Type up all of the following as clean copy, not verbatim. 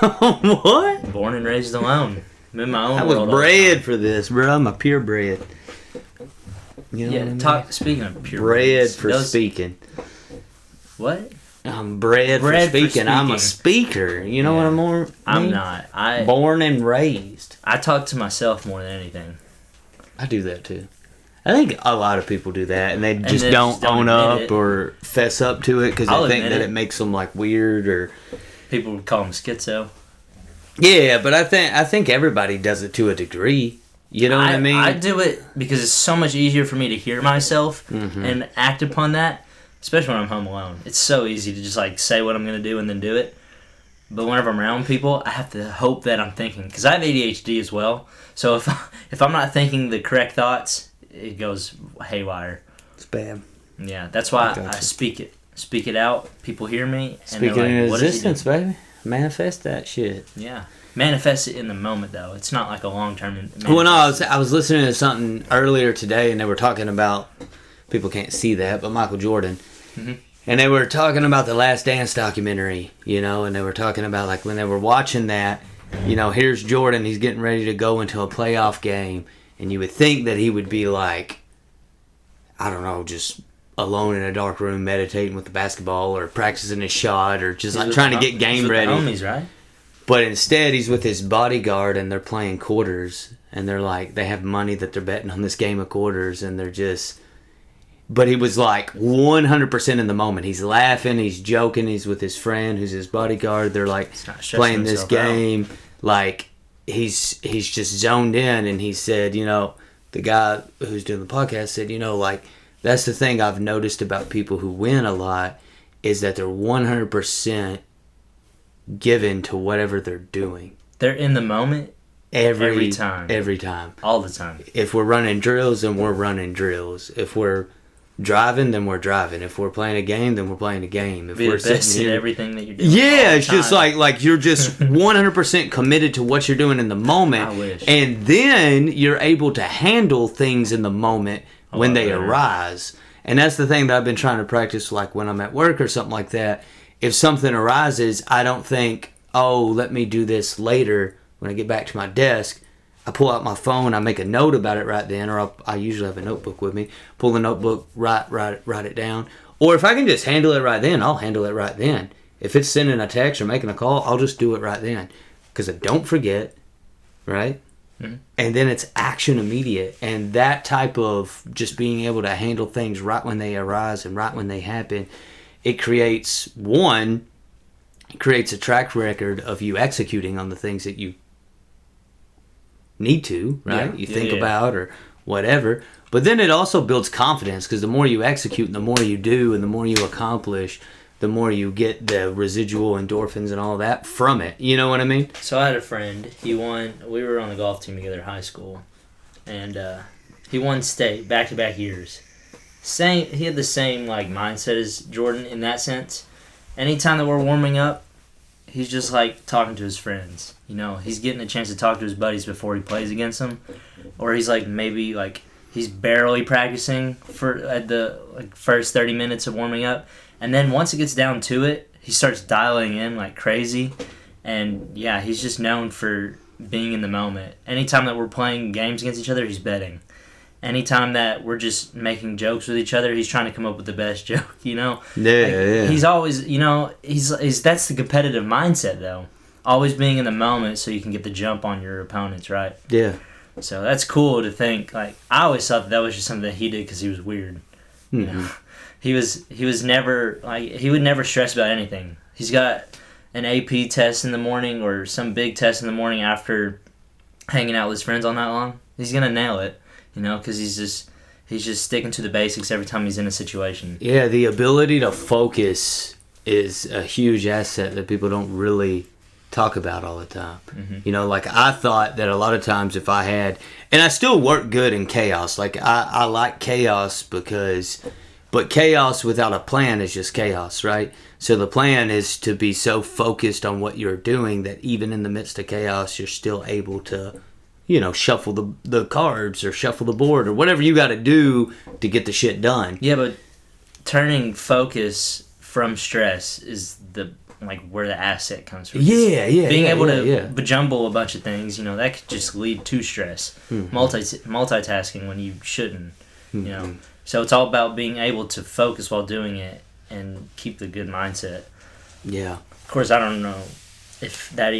What? Born and raised alone. I'm in my own I world. was bred for this, bro. I'm a purebred. You know Yeah, what I mean? speaking of pure Bred for speaking. What? I'm bred for speaking. I'm a speaker. You know what I'm more? I'm not. Born and raised. I talk to myself more than anything. I do that too. I think a lot of people do that, and they just don't own up or fess up to it because they think that it makes them like weird or. People would call them schizo. Yeah, but I think everybody does it to a degree. You know what I mean? I do it because it's so much easier for me to hear myself and act upon that, especially when I'm home alone. It's so easy to just like say what I'm going to do and then do it. But whenever I'm around people, I have to hope that I'm thinking, because I have ADHD as well. So if I'm not thinking the correct thoughts, it goes haywire. It's bad. Yeah, that's why I speak it out. People hear me. And speaking in existence, baby. Manifest that shit. Yeah. Manifest it in the moment, though. It's not like a long-term... Well, no, I was listening to something earlier today, and they were talking about... People can't see that, but Michael Jordan. Mm-hmm. And they were talking about the Last Dance documentary, you know, and they were talking about, like, when they were watching that, you know, here's Jordan, he's getting ready to go into a playoff game, and you would think that he would be, like, I don't know, just alone in a dark room meditating with the basketball or practicing his shot or just like trying to get game ready. Homies, right? But instead, he's with his bodyguard and they're playing quarters. And they're like, they have money that they're betting on this game of quarters. And they're just... But he was like 100% in the moment. He's laughing, he's joking, he's with his friend who's his bodyguard. They're like playing this game. Out. Like, he's just zoned in. And he said, you know, the guy who's doing the podcast said, you know, like, that's the thing I've noticed about people who win a lot is that they're 100% given to whatever they're doing. They're in the moment every time. Every time. All the time. If we're running drills, then we're running drills. If we're driving, then we're driving. If we're playing a game, then we're playing a game. If Be we're the best sitting here, at everything that you're doing. Yeah, it's just like you're just 100% committed to what you're doing in the moment. I wish. And then you're able to handle things in the moment when they arise. And that's the thing that I've been trying to practice, like when I'm at work or something like that. If something arises, I don't think, oh, let me do this later when I get back to my desk. I pull out my phone, I make a note about it right then, or I usually have a notebook with me. Pull the notebook, write it down. Or if I can just handle it right then, I'll handle it right then. If it's sending a text or making a call, I'll just do it right then. Because I don't forget, right? Mm-hmm. And then it's action immediate. And that type of just being able to handle things right when they arise and right when they happen, it creates a track record of you executing on the things that you need to, right? You think about or whatever. But then it also builds confidence because the more you execute and the more you do and the more you accomplish, the more you get the residual endorphins and all that from it. You know what I mean? So I had a friend. We were on the golf team together in high school. And he won state back-to-back years. He had the same like mindset as Jordan in that sense. Anytime that we're warming up, he's just like talking to his friends. You know, he's getting a chance to talk to his buddies before he plays against them. Or he's like maybe like he's barely practicing at the like first 30 minutes of warming up. And then once it gets down to it, he starts dialing in like crazy. And yeah, he's just known for being in the moment. Anytime that we're playing games against each other, he's betting. Anytime that we're just making jokes with each other, he's trying to come up with the best joke, you know? Yeah. He's always, you know, he's that's the competitive mindset, though. Always being in the moment so you can get the jump on your opponents, right? Yeah. So that's cool to think. Like, I always thought that was just something that he did because he was weird. Mm-hmm. You know? He was never, like, he would never stress about anything. He's got an AP test in the morning or some big test in the morning after hanging out with his friends all night long. He's going to nail it. You know, because he's just sticking to the basics every time he's in a situation. Yeah, the ability to focus is a huge asset that people don't really talk about all the time. Mm-hmm. You know, like I thought that a lot of times if I had, and I still work good in chaos. Like I like chaos but chaos without a plan is just chaos, right? So the plan is to be so focused on what you're doing that even in the midst of chaos, you're still able to, you know, shuffle the cards or shuffle the board or whatever you got to do to get the shit done. Yeah, but turning focus from stress is the like where the asset comes from. Yeah. Being able to yeah. bejumble a bunch of things, that could just lead to stress. Multitasking when you shouldn't, So it's all about being able to focus while doing it and keep the good mindset. Yeah. Of course, I don't know if that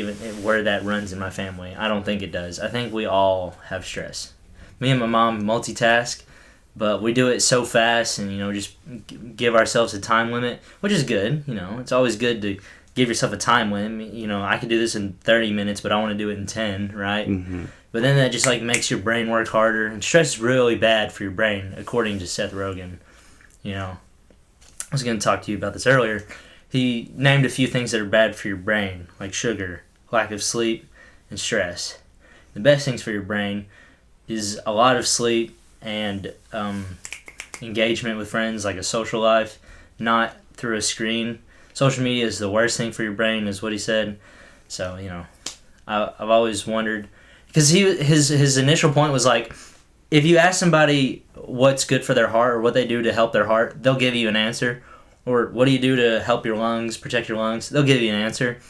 where that runs in my family. I don't think it does. I think we all have stress. Me and my mom multitask, but we do it so fast and, just give ourselves a time limit, which is good. It's always good to give yourself a time limit. I could do this in 30 minutes, but I want to do it in 10, right? Mm-hmm. But then that just makes your brain work harder. And stress is really bad for your brain, according to Seth Rogen. I was going to talk to you about this earlier. He named a few things that are bad for your brain, like sugar, lack of sleep, and stress. The best things for your brain is a lot of sleep and engagement with friends, like a social life, not through a screen. Social media is the worst thing for your brain, is what he said. So, I've always wondered, because his initial point was if you ask somebody what's good for their heart or what they do to help their heart, they'll give you an answer. Or what do you do to help your lungs, protect your lungs? They'll give you an answer.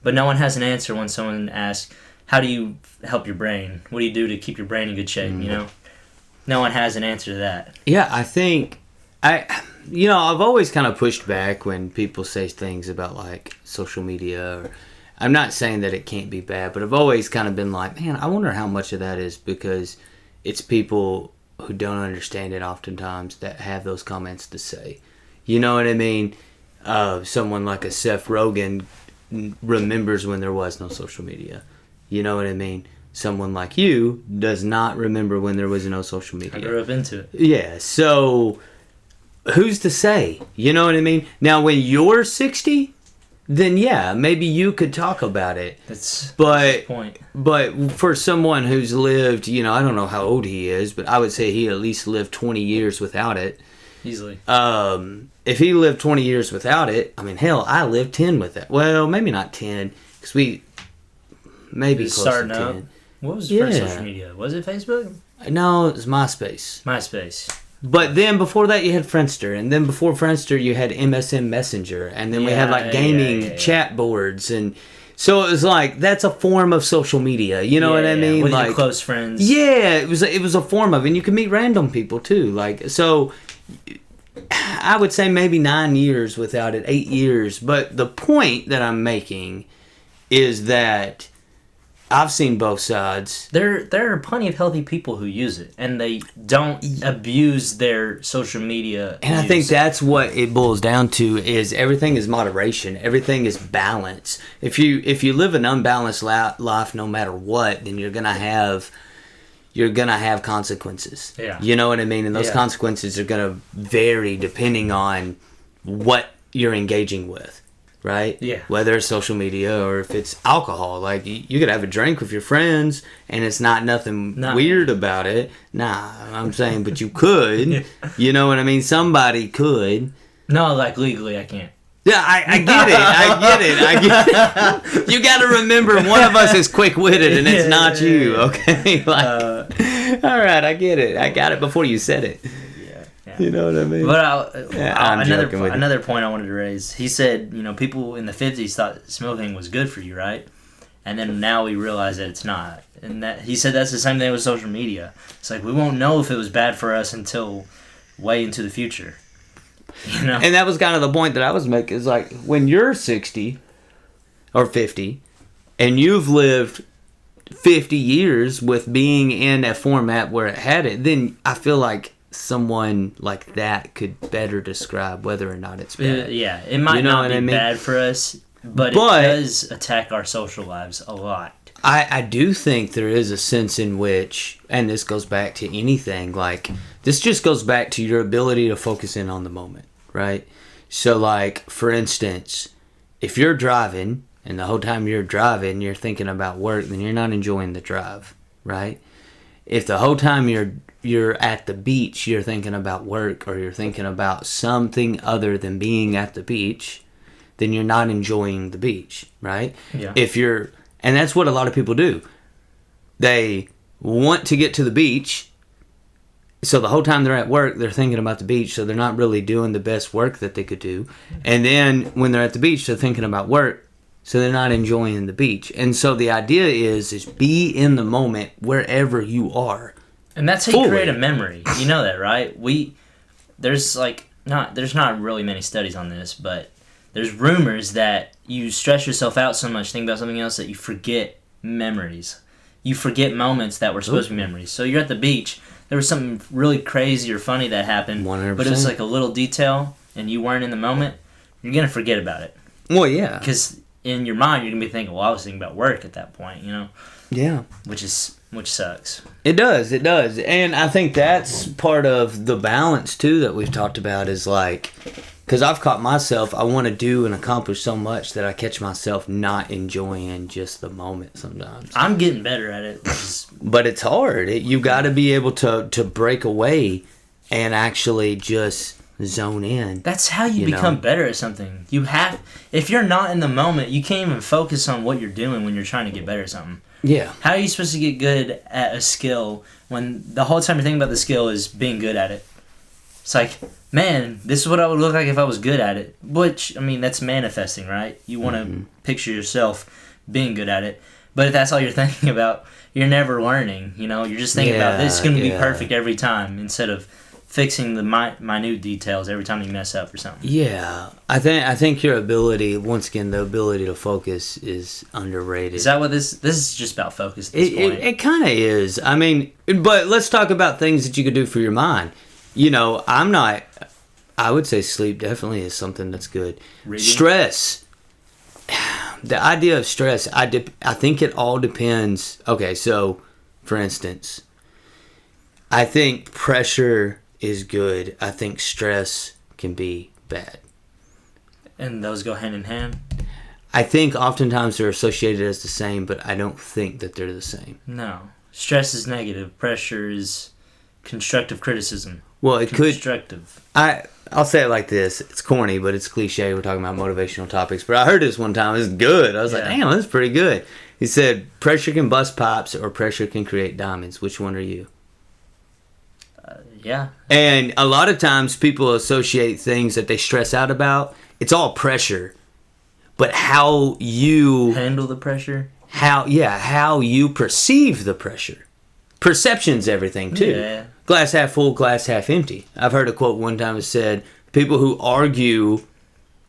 But no one has an answer when someone asks, how do you help your brain? What do you do to keep your brain in good shape, No one has an answer to that. Yeah, I think I've always kind of pushed back when people say things about social media. Or I'm not saying that it can't be bad, but I've always kind of been like, man, I wonder how much of that is because it's people who don't understand it oftentimes that have those comments to say. You know what I mean? Someone like a Seth Rogen remembers when there was no social media. You know what I mean? Someone like you does not remember when there was no social media. I grew up into it. Yeah, so who's to say? You know what I mean? Now, when you're 60, then yeah, maybe you could talk about it. That's the point. But for someone who's lived, I don't know how old he is, but I would say he at least lived 20 years without it. Easily. If he lived 20 years without it, I mean, hell, I lived 10 with it. Well, maybe not 10, because maybe close to 10. Up. What was the first social media? Was it Facebook? No, it was MySpace. MySpace. But then before that, you had Friendster, and then before Friendster, you had MSN Messenger, and then we had gaming chat boards, and so it was that's a form of social media. You know what I mean? With your close friends. Yeah, it was a form of, and you can meet random people too. So I would say maybe 9 years without it, 8 years. But the point that I'm making is that I've seen both sides. There are plenty of healthy people who use it, and they don't abuse their social media. And I think that's what it boils down to, is everything is moderation. Everything is balance. If you live an unbalanced life, no matter what, then you're gonna have consequences. Yeah. You know what I mean? And those consequences are gonna vary depending on what you're engaging with. Right? Yeah. Whether it's social media or if it's alcohol. You could have a drink with your friends and it's nothing weird about it. Nah, I'm saying, but you could. You know what I mean? Somebody could. No, legally I can't. Yeah, I get it. You got to remember, one of us is quick-witted and it's not you, okay? All right, I get it. I got it before you said it. You know what I mean? But another point I wanted to raise. He said, people in the 50s thought smoking was good for you, right? And then now we realize that it's not. And that he said that's the same thing with social media. It's we won't know if it was bad for us until way into the future. And that was kind of the point that I was making. Is when you're 60 or 50 and you've lived 50 years with being in a format where it had it, then I feel like someone like that could better describe whether or not it's bad. Yeah, it might not be bad for us, but it does attack our social lives a lot. I do think there is a sense in which, and this goes back to anything, this just goes back to your ability to focus in on the moment, right? So, for instance, if you're driving, and the whole time you're driving, you're thinking about work, then you're not enjoying the drive, right? If the whole time you're at the beach, you're thinking about work, or you're thinking about something other than being at the beach, then you're not enjoying the beach, right? Yeah. And that's what a lot of people do. They want to get to the beach, So the whole time they're at work, they're thinking about the beach, so they're not really doing the best work that they could do. And then when they're at the beach, they're thinking about work, so they're not enjoying the beach. And so the idea is be in the moment wherever you are. And that's how you create a memory. You know that, right? There's not really many studies on this, but there's rumors that you stress yourself out so much, think about something else, that you forget memories. You forget moments that were supposed to be memories. So you're at the beach, there was something really crazy or funny that happened, 100%. but it was like a little detail, and you weren't in the moment, you're going to forget about it. Well, yeah. Because in your mind, you're going to be thinking, well, I was thinking about work at that point, you know? Yeah. Which sucks. It does. And I think that's part of the balance, too, that we've talked about is like, because I've caught myself, I want to do and accomplish so much that I catch myself not enjoying just the moment sometimes. I'm getting better at it. But it's hard. You got to be able to break away and actually just zone in. That's how you become better at something. If you're not in the moment, you can't even focus on what you're doing when you're trying to get better at something. Yeah. How are you supposed to get good at a skill when the whole time you're thinking about the skill is being good at it? It's like, man, this is what I would look like if I was good at it. Which, I mean, that's manifesting, right? You want to picture yourself being good at it. But if that's all you're thinking about, you're never learning. You know, you're just thinking about this is going to be perfect every time instead of fixing the minute details every time you mess up or something. Yeah, I think your ability, once again, the ability to focus is underrated. Is that what this is just about focus at this point? It kind of is. I mean, but let's talk about things that you could do for your mind. You know, I would say sleep definitely is something that's good. Reading? Stress. The idea of stress, I think it all depends. Okay, so, for instance, I think pressure is good. I think stress can be bad. And those go hand in hand? I think oftentimes they're associated as the same, but I don't think that they're the same. No. Stress is negative. Pressure is constructive criticism. Well, it constructive. I'll say it like this. It's corny, but it's cliche. We're talking about motivational topics. But I heard this one time. It's good. I was like, damn, that's pretty good. He said, pressure can bust pops or pressure can create diamonds. Which one are you? Yeah. And a lot of times people associate things that they stress out about. It's all pressure. But how you handle the pressure? How you perceive the pressure. Perception's everything, too. Yeah. Glass half full, glass half empty. I've heard a quote one time that said, people who argue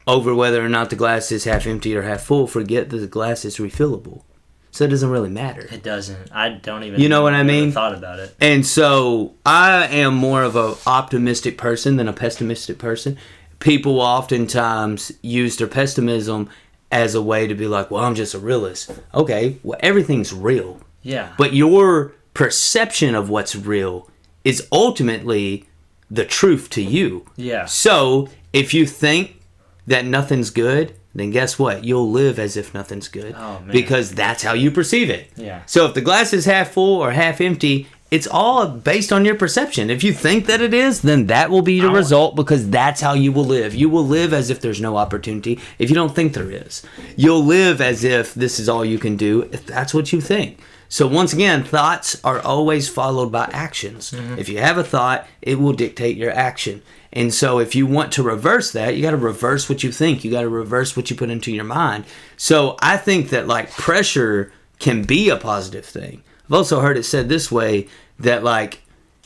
over whether or not the glass is half empty or half full forget that the glass is refillable. So it doesn't really matter. It doesn't. I don't even. You know what I mean? Thought about it. And so I am more of an optimistic person than a pessimistic person. People oftentimes use their pessimism as a way to be like, well, I'm just a realist. Okay, well, everything's real. Yeah. But your perception of what's real is ultimately the truth to you. Yeah. So if you think that nothing's good, then guess what? You'll live as if nothing's good. Oh, man. Because that's how you perceive it. Yeah. So if the glass is half full or half empty, it's all based on your perception. If you think that it is, then that will be the result because that's how you will live. You will live as if there's no opportunity if you don't think there is. You'll live as if this is all you can do if that's what you think. So once again, thoughts are always followed by actions. Mm-hmm. If you have a thought, it will dictate your action. And so if you want to reverse that, you got to reverse what you think. You got to reverse what you put into your mind. So I think that like pressure can be a positive thing. I've also heard it said this way that like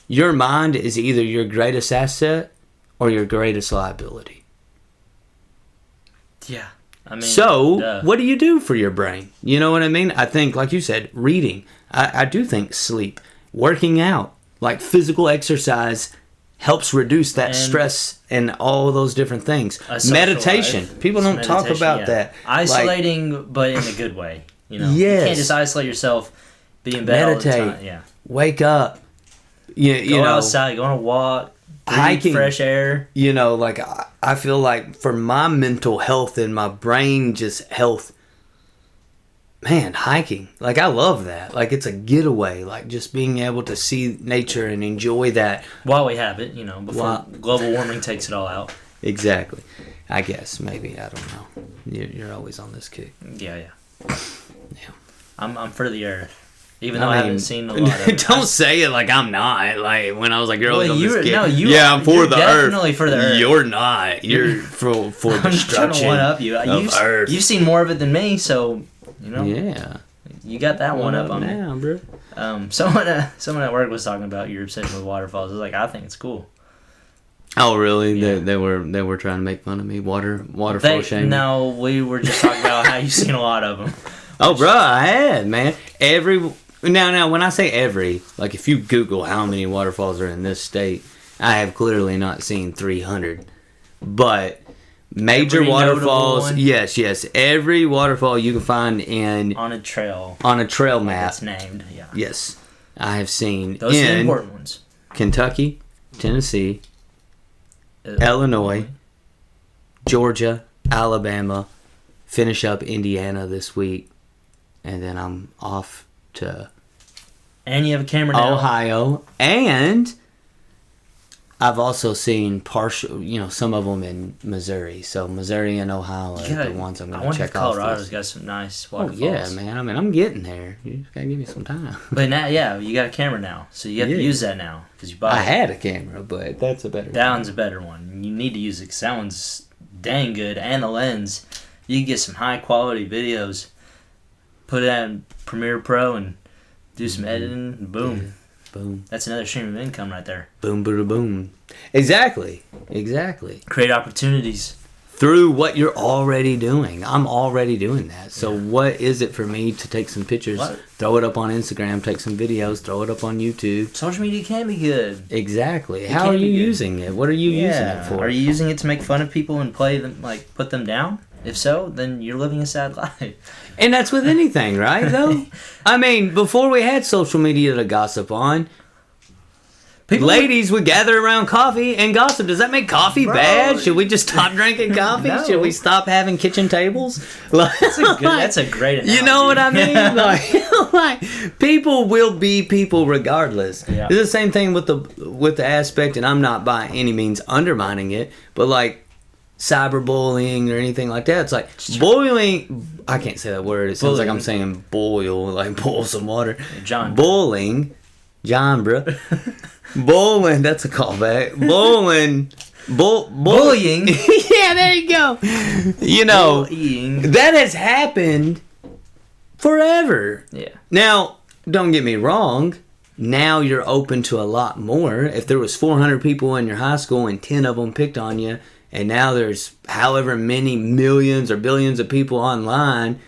your mind is either your greatest asset or your greatest liability. Yeah. I mean, so, what do you do for your brain? You know what I mean? I think, like you said, reading. I do think sleep, working out, like physical exercise helps reduce that stress and all those different things. Meditation. Life. People don't talk about that. Isolating, but in a good way. You know, yes. You can't just isolate yourself, be in bed Meditate. all the time. Yeah. Wake up. Go outside, go on a walk. Hiking, fresh air. You know, like I feel like for my mental health and my brain just health, man, hiking. Like I love that. Like it's a getaway. Like just being able to see nature and enjoy that. While we have it, you know, before global warming takes it all out. Exactly. I guess, maybe. I don't know. You're always on this kick. Yeah. I'm for the earth. Even though I haven't seen a lot of it. Don't say it like I'm not. Like when I was like, "You're always Well, on this you're- kid." no, you yeah, are- I'm for you're the earth. definitely for the earth. You're not. You're for I'm trying to destruction. one up you. of earth. You've seen more of it than me, so you know. Yeah. You got that one up on me. now, bro. Someone at work was talking about your obsession with waterfalls. I was like, I think it's cool. Oh, really? Yeah. They were trying to make fun of me. Waterfall shaming. No, we were just talking about how you've seen a lot of them. Oh, bro, I had, man. Now, when I say every, like if you Google how many waterfalls are in this state, I have clearly not seen 300. But major Every notable waterfalls, one? yes, every waterfall you can find On a trail. on a trail map. It's named, yeah. Yes, I have seen Those are the in important ones. Kentucky, Tennessee, Illinois, Georgia, Alabama, finish up Indiana this week, and then I'm off to And you have a camera now. Ohio, and I've also seen some of them in Missouri. So Missouri and Ohio are the ones I'm I going to wonder if check off. Colorado's got some nice Oh waterfalls. yeah, man. I mean, I'm getting there. You just gotta give me some time. But now, yeah, you got a camera now, so you have to Yeah. use that now because you bought I it. had a camera, but that's a better. That one's a better one. You need to use it 'cause that one's dang good, and the lens. You can get some high quality videos. Put it in Premiere Pro and do some editing. And boom, Yeah. Boom, that's another stream of income right there. boom, boom, boom. Exactly. Create opportunities. Through what you're already doing. I'm already doing that. So what is it for me to take some pictures, What? throw it up on Instagram, take some videos, throw it up on YouTube? Social media can be good. Exactly. It How can are be you good. using it? What are you using it for? Are you using it to make fun of people and play them, like put them down? If so, then you're living a sad life. And that's with anything, right? Though, I mean, before we had social media to gossip on, People ladies would gather around coffee and gossip. Does that make coffee Bro. bad? Should we just stop drinking coffee? No. Should we stop having kitchen tables? That's a great analogy. You know what I mean? like people will be people regardless. Yeah. It's the same thing with the aspect, and I'm not by any means undermining it, but like cyberbullying or anything like that. It's like boiling. I can't say that word. It sounds like I'm saying boil, like boil some water. John. Bowling, John, bro. Bowling. That's a callback. Bowling. Bullying. Yeah, there you go. You know. Bullying. That has happened forever. Yeah. Now, don't get me wrong. Now you're open to a lot more. If there was 400 people in your high school and 10 of them picked on you, and now there's however many millions or billions of people online,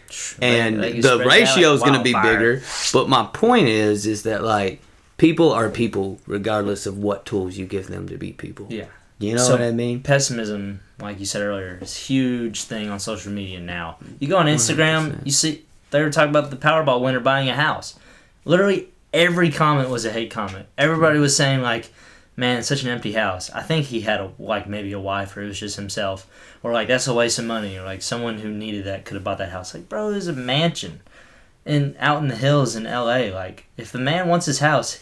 and They can the spread ratio is that like going to be wildfire. bigger. But my point is that like people are people regardless of what tools you give them to be people. Yeah. You know So, what I mean? Pessimism, like you said earlier, is a huge thing on social media now. You go on Instagram, 100%. you see they were talking about the Powerball winner buying a house. Literally every comment was a hate comment. Everybody was saying like, "Man, it's such an empty house." I think he had maybe a wife, or it was just himself, or like that's a waste of money, or like someone who needed that could have bought that house. Like, bro, there's a mansion, out in the hills in L.A. Like, if the man wants his house,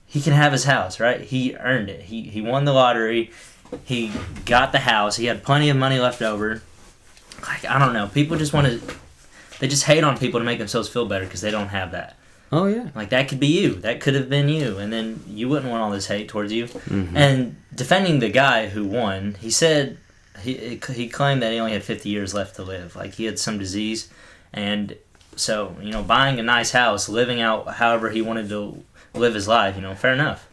he can have his house, right? He earned it. He won the lottery. He got the house. He had plenty of money left over. Like, I don't know. People just want to... They just hate on people to make themselves feel better because they don't have that. Oh, yeah. Like, that could be you. That could have been you. And then you wouldn't want all this hate towards you. Mm-hmm. And defending the guy who won, he said... He claimed that he only had 50 years left to live. Like, he had some disease. And so, buying a nice house, living out however he wanted to live his life, fair enough.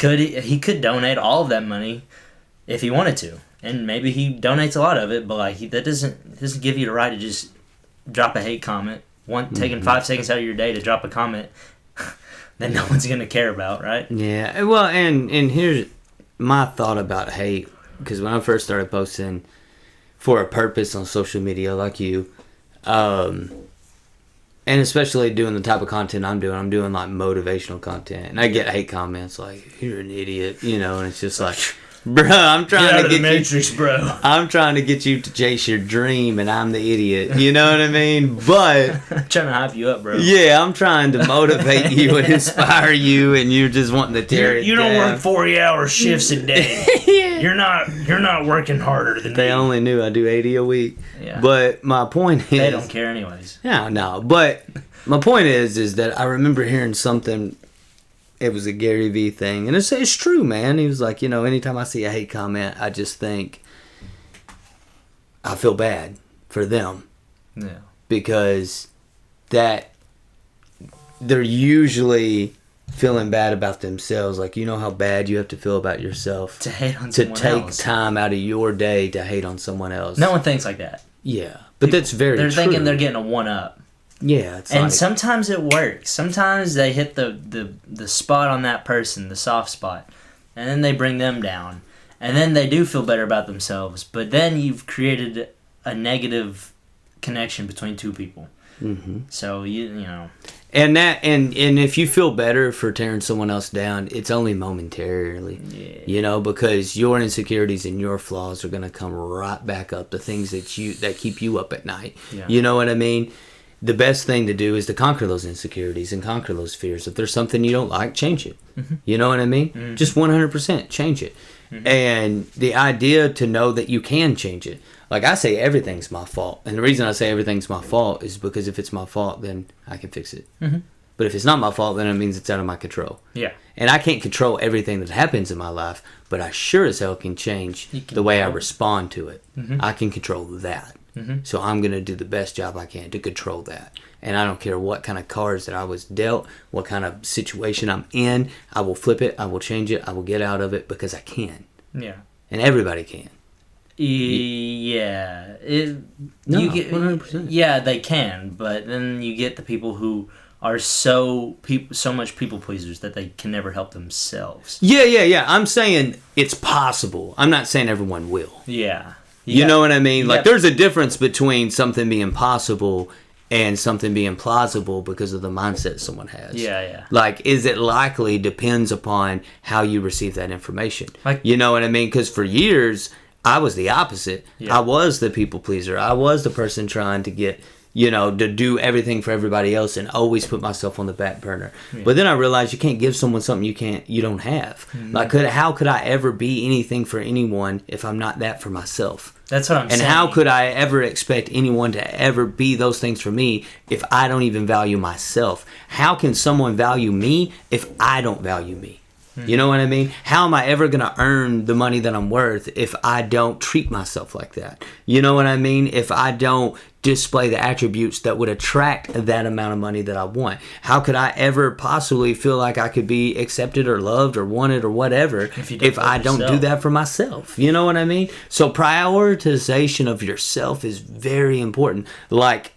He could donate all of that money if he wanted to, and maybe he donates a lot of it, but like that doesn't give you the right to just drop a hate comment. Taking 5 seconds out of your day to drop a comment that no one's gonna care about, right? Yeah, well, and here's my thought about hate, because when I first started posting for a purpose on social media like you, and especially doing the type of content I'm doing like motivational content, and I get hate comments like, "You're an idiot," and it's just like, bro, I'm trying to get Matrix, bro. I'm trying to get you to chase your dream, and I'm the idiot. You know what I mean? But I'm trying to hype you up, bro. yeah, I'm trying to motivate you and inspire you, and you're just wanting to tear it You don't down. work 40-hour shifts a day. Yeah, you're not working harder than They me. only knew I do 80 a week. Yeah. But my point is, They don't care anyways. Yeah, no. But my point is that I remember hearing something. It was a Gary Vee thing, and it's true, man. He was like, anytime I see a hate comment, I just think I feel bad for them Yeah. because that they're usually feeling bad about themselves. Like, you know how bad you have to feel about yourself To hate on to someone take else. time out of your day to hate on someone else. No one thinks like that. Yeah, but that's very They're true. thinking they're getting a one-up. Yeah, it's And like, sometimes it works. Sometimes they hit the spot on that person, the soft spot, and then they bring them down. And then they do feel better about themselves. But then you've created a negative connection between two people. Mhm. So, you know. And if you feel better for tearing someone else down, it's only momentarily. Yeah. Because your insecurities and your flaws are gonna come right back up. The things that keep you up at night. Yeah. You know what I mean? The best thing to do is to conquer those insecurities and conquer those fears. If there's something you don't like, change it. Mm-hmm. You know what I mean? Mm-hmm. Just 100% change it. Mm-hmm. And the idea to know that you can change it. Like, I say everything's my fault. And the reason I say everything's my fault is because if it's my fault, then I can fix it. Mhm. But if it's not my fault, then it means it's out of my control. Yeah. And I can't control everything that happens in my life, but I sure as hell can change You can the way I control it. respond to it. Mhm. I can control that. Mhm. So I'm going to do the best job I can to control that. And I don't care what kind of cards that I was dealt, what kind of situation I'm in. I will flip it. I will change it. I will get out of it because I can. Yeah. And everybody can. Yeah. No, You get, 100%. Yeah, they can, but then you get the people who are so much people pleasers that they can never help themselves. Yeah. I'm saying it's possible. I'm not saying everyone will. Yeah. You know what I mean? Like, Yeah. there's a difference between something being possible and something being plausible because of the mindset someone has. Yeah. Like, is it likely depends upon how you receive that information. Like- You know what I mean? Because for years, I was the opposite. Yeah. I was the people pleaser. I was the person trying to get, to do everything for everybody else and always put myself on the back burner. Yeah. But then I realized you can't give someone something you don't have. Mm-hmm. Like, how could I ever be anything for anyone if I'm not that for myself? That's what I'm And saying. how could I ever expect anyone to ever be those things for me if I don't even value myself? How can someone value me if I don't value me? You know what I mean? How am I ever going to earn the money that I'm worth if I don't treat myself like that? You know what I mean? If I don't display the attributes that would attract that amount of money that I want. How could I ever possibly feel like I could be accepted or loved or wanted or whatever if I don't do yourself. that for myself? You know what I mean? So prioritization of yourself is very important. Like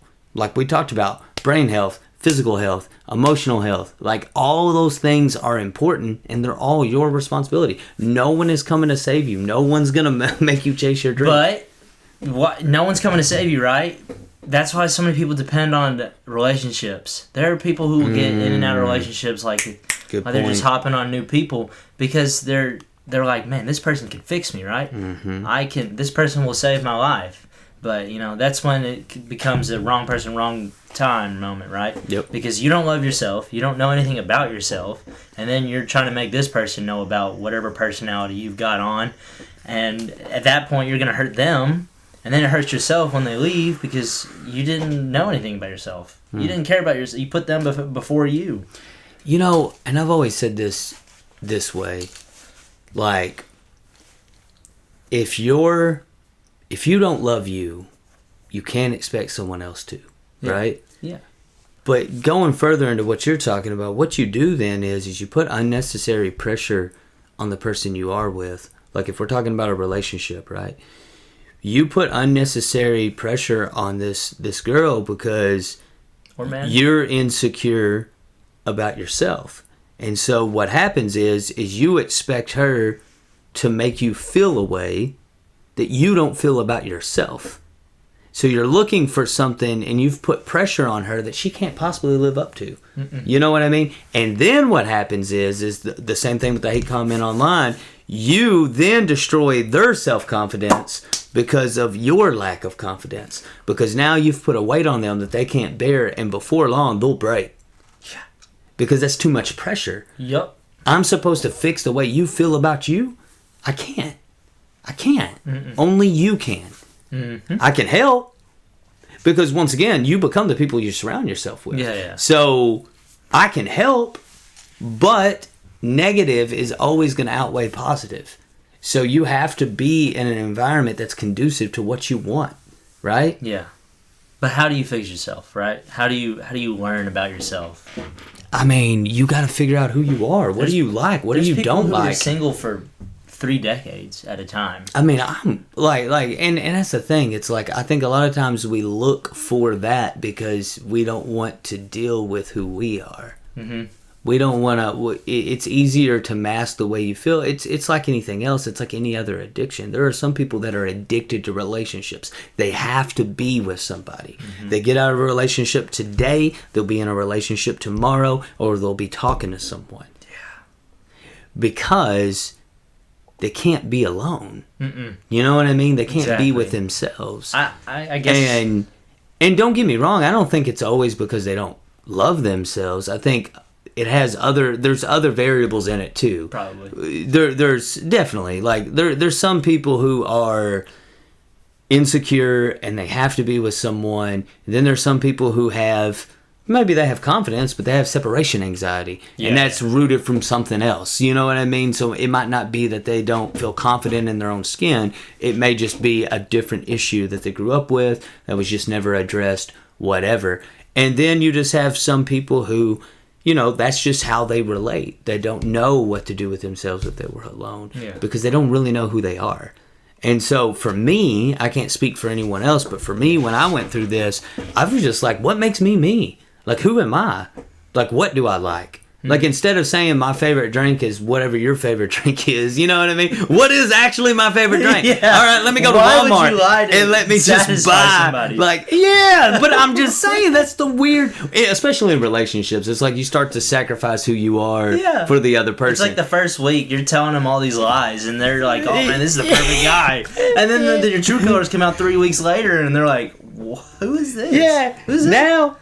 we talked about, brain health, physical health, emotional health, like all of those things are important and they're all your responsibility. No one is coming to save you. No one's going to make you chase your dream. But no one's coming to save you, right? That's why so many people depend on relationships. There are people who get in and out of relationships like Good they're just point. hopping on new people because they're like, man, this person can fix me, right? This person will save my life. But, that's when it becomes a wrong person, wrong time moment, right? Yep. Because you don't love yourself, you don't know anything about yourself, and then you're trying to make this person know about whatever personality you've got on. And at that point, you're going to hurt them, and then it hurts yourself when they leave because you didn't know anything about yourself. You didn't care about yourself. You put them before you. And I've always said this way. Like, if you don't love you, you can't expect someone else to, right? Yeah. But going further into what you're talking about, what you do then is you put unnecessary pressure on the person you are with. Like, if we're talking about a relationship, right? You put unnecessary pressure on this girl because Or man. you're insecure about yourself. And so what happens is you expect her to make you feel a way that you don't feel about yourself. So you're looking for something and you've put pressure on her that she can't possibly live up to. You know what I mean? And then what happens is the same thing with the hate comment online. You then destroy their self-confidence because of your lack of confidence. Because now you've put a weight on them that they can't bear, and before long they'll break. Yeah. Because that's too much pressure. Yup. I'm supposed to fix the way you feel about you? I can't. I can't. Only you can. I can help. Because once again, you become the people you surround yourself with. Yeah. So I can help, but negative is always going to outweigh positive. So you have to be in an environment that's conducive to what you want, right? Yeah. But how do you fix yourself, right? How do you learn about yourself? I mean, you got to figure out who you are. What do you like? What do you don't who like? are single for 3 decades at a time. I mean, I'm and that's the thing. It's like, I think a lot of times we look for that because we don't want to deal with who we are. Mm-hmm. We don't want to. It's easier to mask the way you feel. It's like anything else. It's like any other addiction. There are some people that are addicted to relationships. They have to be with somebody. Mm-hmm. They get out of a relationship today, they'll be in a relationship tomorrow, or they'll be talking to someone. Yeah. Because they can't be alone. Mm-mm. You know what I mean? They can't Exactly. be with themselves. I guess. And don't get me wrong. I don't think it's always because they don't love themselves. I think it has there's other variables in it too. Probably. There's definitely, like, there's some people who are insecure and they have to be with someone. And then there's some people who maybe they have confidence, but they have separation anxiety. Yeah, and that's rooted from something else. You know what I mean? So it might not be that they don't feel confident in their own skin. It may just be a different issue that they grew up with that was just never addressed, whatever. And then you just have some people who, you know, that's just how they relate. They don't know what to do with themselves if they were alone because they don't really know who they are. And so for me, I can't speak for anyone else, but for me, when I went through this, I was just like, what makes me me? Like, who am I? Like, what do I like? Like, instead of saying my favorite drink is whatever your favorite drink is, you know what I mean? What is actually my favorite drink? Yeah. All right, let me go to Why would Walmart you lie to and let me just satisfy buy. somebody? Like, yeah, but I'm just saying that's the weird, especially in relationships. It's like you start to sacrifice who you are for the other person. It's like the first week you're telling them all these lies, and they're like, "Oh man, this is the perfect guy," and then your true colors come out 3 weeks later, and they're like, "Who is this? Yeah, who's this?" Now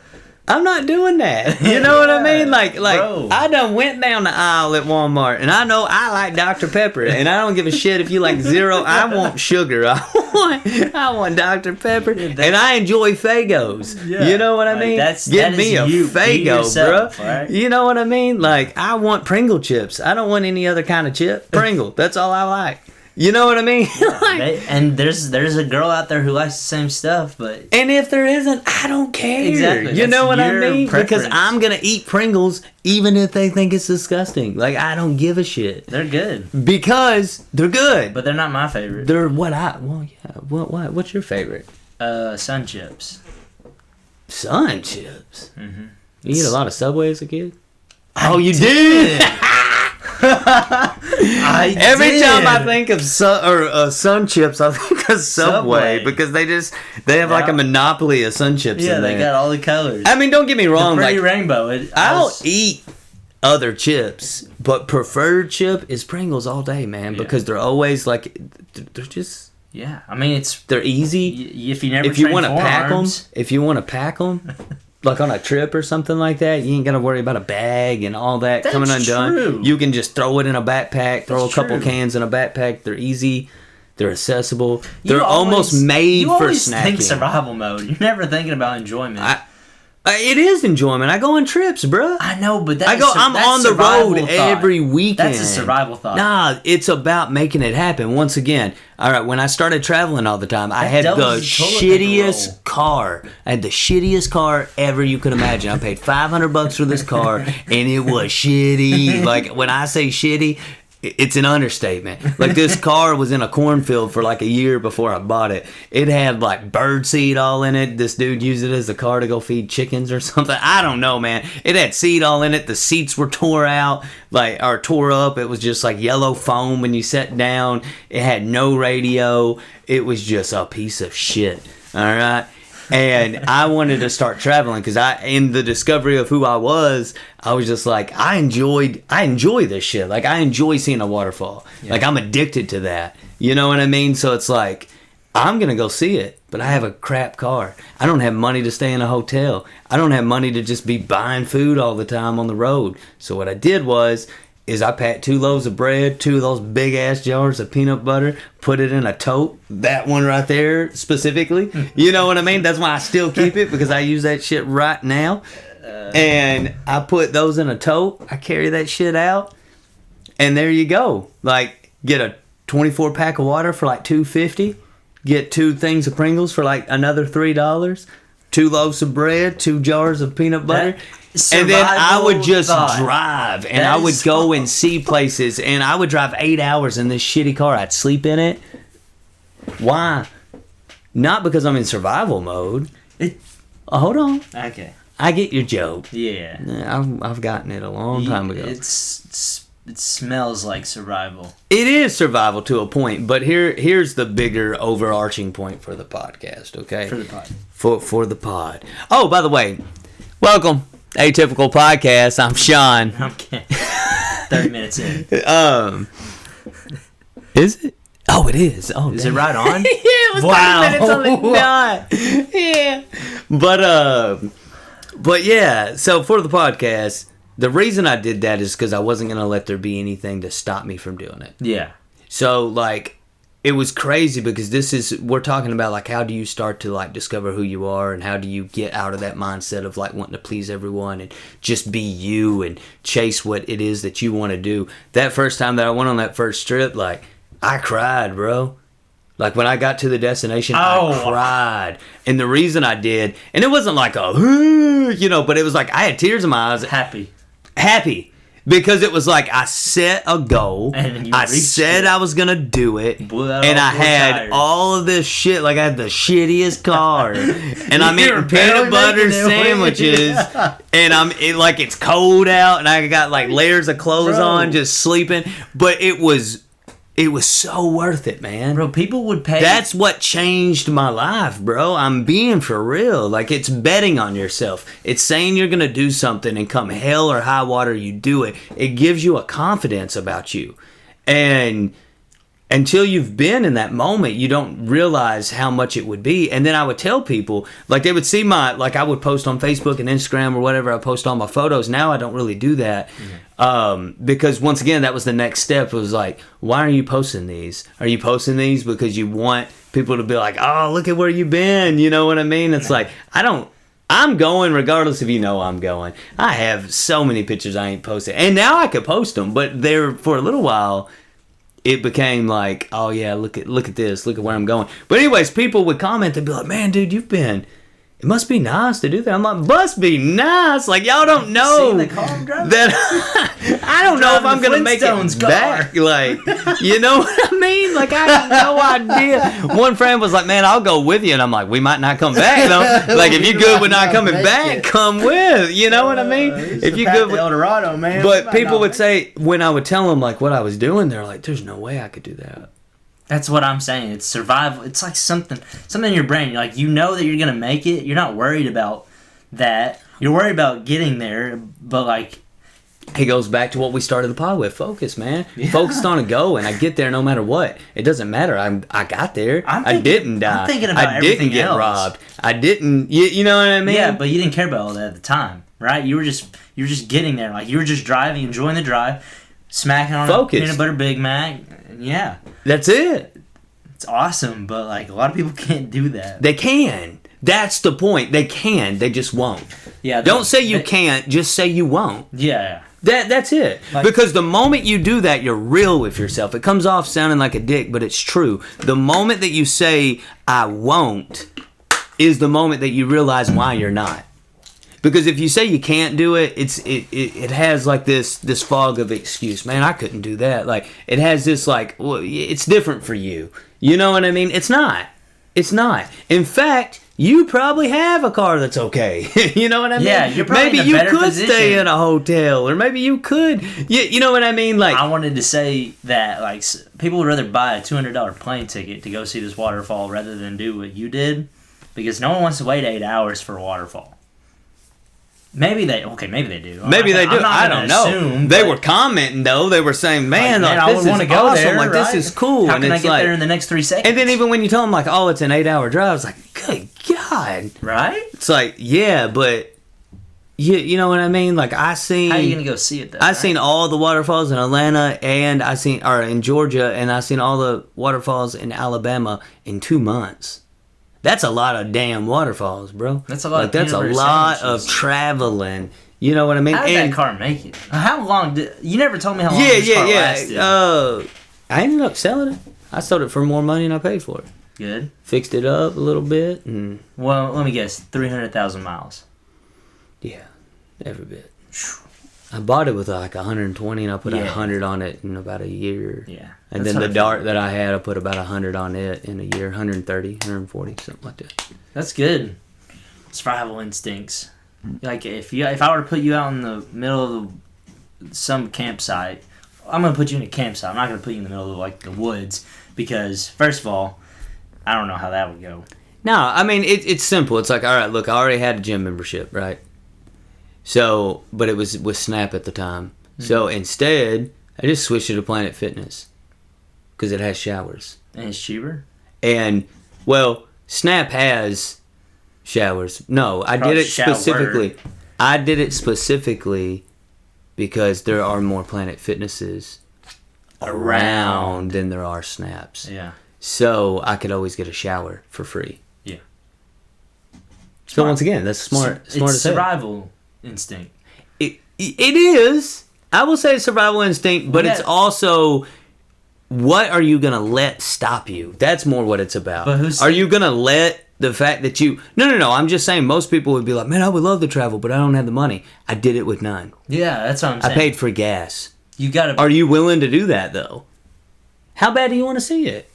I'm not doing that. You know what I mean? Like Bro. I done went down the aisle at Walmart, and I know I like Dr. Pepper, and I don't give a shit if you like zero. I want sugar. I want Dr. Pepper, and I enjoy Faygos. Yeah. You know what I Like, mean? that Give is me a you. Be Faygo, yourself, bro. right? You know what I mean? Like, I want Pringle chips. I don't want any other kind of chip. Pringle. That's all I like. You know what I mean? And there's a girl out there who likes the same stuff, but and if there isn't, I don't care. Exactly. You know That's what I your mean? Because preference. I'm going to eat Pringles even if they think it's disgusting. Like, I don't give a shit. they're good. Because they're good. But they're not my favorite. They're what's your favorite? Sun chips. Sun chips. Mm-hmm. You eat a lot of Subway as a kid? You did? Every time I think of Sun Chips, I think of Subway. Because they have like a monopoly of Sun Chips in there. They got all the colors. I mean, don't get me wrong. The pretty like, rainbow. I'll eat other chips, but preferred chip is Pringles all day, man. Because they're always like, they're just. Yeah, I mean they're easy. If you never if you want to pack them, like on a trip or something like that, you ain't gotta worry about a bag and all that coming undone. True. You can just throw it in a backpack, throw That's a couple true. cans in a backpack. They're easy. They're accessible. They're almost made you for always snacking. think survival mode. You're never thinking about enjoyment. It is enjoyment. I go on trips, bruh. I know, but I'm on the road every weekend. That's a survival thought. Nah, it's about making it happen. Once again, all right, when I started traveling all the time, I had the shittiest car. I had the shittiest car ever you could imagine. I paid $500 for this car, and it was shitty. Like, when I say shitty, it's an understatement. Like, this car was in a cornfield for like a year before I bought it. It had like bird seed all in it. This dude used it as a car to go feed chickens or something. I don't know, man. It had seed all in it. The seats were tore out, or tore up. It was just like yellow foam when you sat down. It had no radio. It was just a piece of shit. All right. And I wanted to start traveling because in the discovery of who I was just like, I enjoy this shit. Like, I enjoy seeing a waterfall. Yeah. Like, I'm addicted to that. You know what I mean? So it's like, I'm going to go see it, but I have a crap car. I don't have money to stay in a hotel. I don't have money to just be buying food all the time on the road. So what I did was, is I pack 2 loaves of bread, 2 of those big ass jars of peanut butter, put it in a tote. That one right there specifically. You know what I mean? That's why I still keep it, because I use that shit right now. And I put those in a tote. I carry that shit out. And there you go. Like, get a 24 pack of water for like $2.50. Get 2 things of Pringles for like another $3. 2 loaves of bread, 2 jars of peanut butter. And then I would just drive, and I would go and see places, and I would drive 8 hours in this shitty car. I'd sleep in it. Why? Not because I'm in survival mode. Hold on. Okay. I get your joke. Yeah. I've gotten it a long time ago. It smells like survival. It is survival to a point, but here's the bigger overarching point for the podcast, okay? For the pod. For the pod. Oh, by the way, welcome. Atypical Podcast. I'm Sean. Okay. 30 minutes in. Is it? Oh, it is. Oh, is it right on? Yeah, it was 30 minutes on the dot. Yeah. But yeah, so for the podcast, the reason I did that is because I wasn't going to let there be anything to stop me from doing it. Yeah. So, like, it was crazy because we're talking about, like, how do you start to, like, discover who you are, and how do you get out of that mindset of, like, wanting to please everyone and just be you and chase what it is that you want to do. That first time that I went on that first trip, like, I cried, bro. Like, when I got to the destination, I cried. And the reason I did, and it wasn't like but it was like I had tears in my eyes. Happy. Because it was like I set a goal. I said I was going to do it. And I had all of this shit. Like, I had the shittiest car. And I'm eating peanut butter sandwiches. And it's cold out. And I got, like, layers of clothes on, just sleeping. But it was so worth it, man. Bro, people would pay. That's what changed my life, bro. I'm being for real. Like, it's betting on yourself. It's saying you're going to do something, and come hell or high water, you do it. It gives you a confidence about you. And until you've been in that moment, you don't realize how much it would be. And then I would tell people, like, they would see I would post on Facebook and Instagram or whatever. I post all my photos. Now I don't really do that. Because once again, that was the next step. It was like, why are you posting these? Are you posting these because you want people to be like, oh, look at where you've been? You know what I mean? It's like, I'm going regardless if you know I'm going. I have so many pictures I ain't posted. And now I could post them. But there, for a little while, it became like, oh yeah, look at this, look at where I'm going. But anyways, people would comment, they'd be like, man, dude, it must be nice to do that. I'm like, must be nice. Like, y'all don't know that I don't know if I'm gonna make it back. Like, you know what I mean? Like, I have no idea. One friend was like, man, I'll go with you, and I'm like, we might not come back though. Like, if you're good with not coming back, come with. You know what I mean? If you're good with El Dorado, man. But people would say, when I would tell them like what I was doing, they're like, there's no way I could do that. That's what I'm saying. It's survival. It's like something in your brain. You're like, you know that you're going to make it. You're not worried about that. You're worried about getting there, but like... It goes back to what we started the pod with. Focus, man. Yeah. Focused on a goal, and I get there no matter what. It doesn't matter. I got there. I didn't die. I'm thinking about everything else. I didn't get robbed. I didn't... You know what I mean? Yeah, but you didn't care about all that at the time, right? You were just getting there. Like, you were just driving, enjoying the drive, smacking on a peanut butter Big Mac. Yeah. That's it. It's awesome, but like a lot of people can't do that. They can. That's the point. They can. They just won't. Yeah. Don't say you can't. Just say you won't. Yeah. That's it. Like, because the moment you do that, you're real with yourself. It comes off sounding like a dick, but it's true. The moment that you say I won't is the moment that you realize why you're not. Because if you say you can't do it, it has like this fog of excuse. Man, I couldn't do that. Like, it has this like, well, it's different for you. You know what I mean? It's not. It's not. In fact, you probably have a car that's okay. You know what I mean? Yeah, you're probably maybe in a you better could position. Stay in a hotel, or maybe you could. You know what I mean? Like, I wanted to say that like people would rather buy a $200 plane ticket to go see this waterfall rather than do what you did, because no one wants to wait 8 hours for a waterfall. Maybe they do. Maybe they do. I don't know. They were commenting though. They were saying, "Man, I would want to go awesome. there. Like, right? this is cool." How and can I it's get like, there in the next 3 seconds? And then even when you tell them like, "Oh, it's an 8-hour drive," it's like, "Good God!" Right? It's like, yeah, but You know what I mean? Like How are you gonna go see it though? I seen all the waterfalls in Atlanta and in Georgia, and I seen all the waterfalls in Alabama in 2 months. That's a lot of damn waterfalls, bro. That's a lot. Like that's a lot of traveling. You know what I mean? How did that car make it? How long did you never told me how long this car lasted? I ended up selling it. I sold it for more money than I paid for it. Good. Fixed it up a little bit, and well, let me guess, 300,000 miles. Yeah, every bit. I bought it with like 120, and I put 100 on it in about a year. Yeah. And then the Dart that I had, I put about 100 on it in a year, 130, 140, something like that. That's good. Survival instincts. Like if I were to put you out in the middle of some campsite, I'm gonna put you in a campsite. I'm not gonna put you in the middle of like the woods because first of all, I don't know how that would go. No, I mean it's simple. It's like, all right, look, I already had a gym membership, right? So, but it was with Snap at the time. Mm-hmm. So instead, I just switched it to Planet Fitness because it has showers. And it's cheaper? And, well, Snap has showers. No, I did it specifically. I did it specifically because there are more Planet Fitnesses around than there are Snaps. Yeah. So I could always get a shower for free. Yeah. So once again, that's smart. It's survival instinct. It is. I will say survival instinct, but it's also what are you gonna let stop you? That's more what it's about. But are you gonna let the fact that you? No. I'm just saying most people would be like, man, I would love to travel, but I don't have the money. I did it with none. Yeah, that's what I'm saying. I paid for gas. You gotta. Are you willing to do that though? How bad do you want to see it?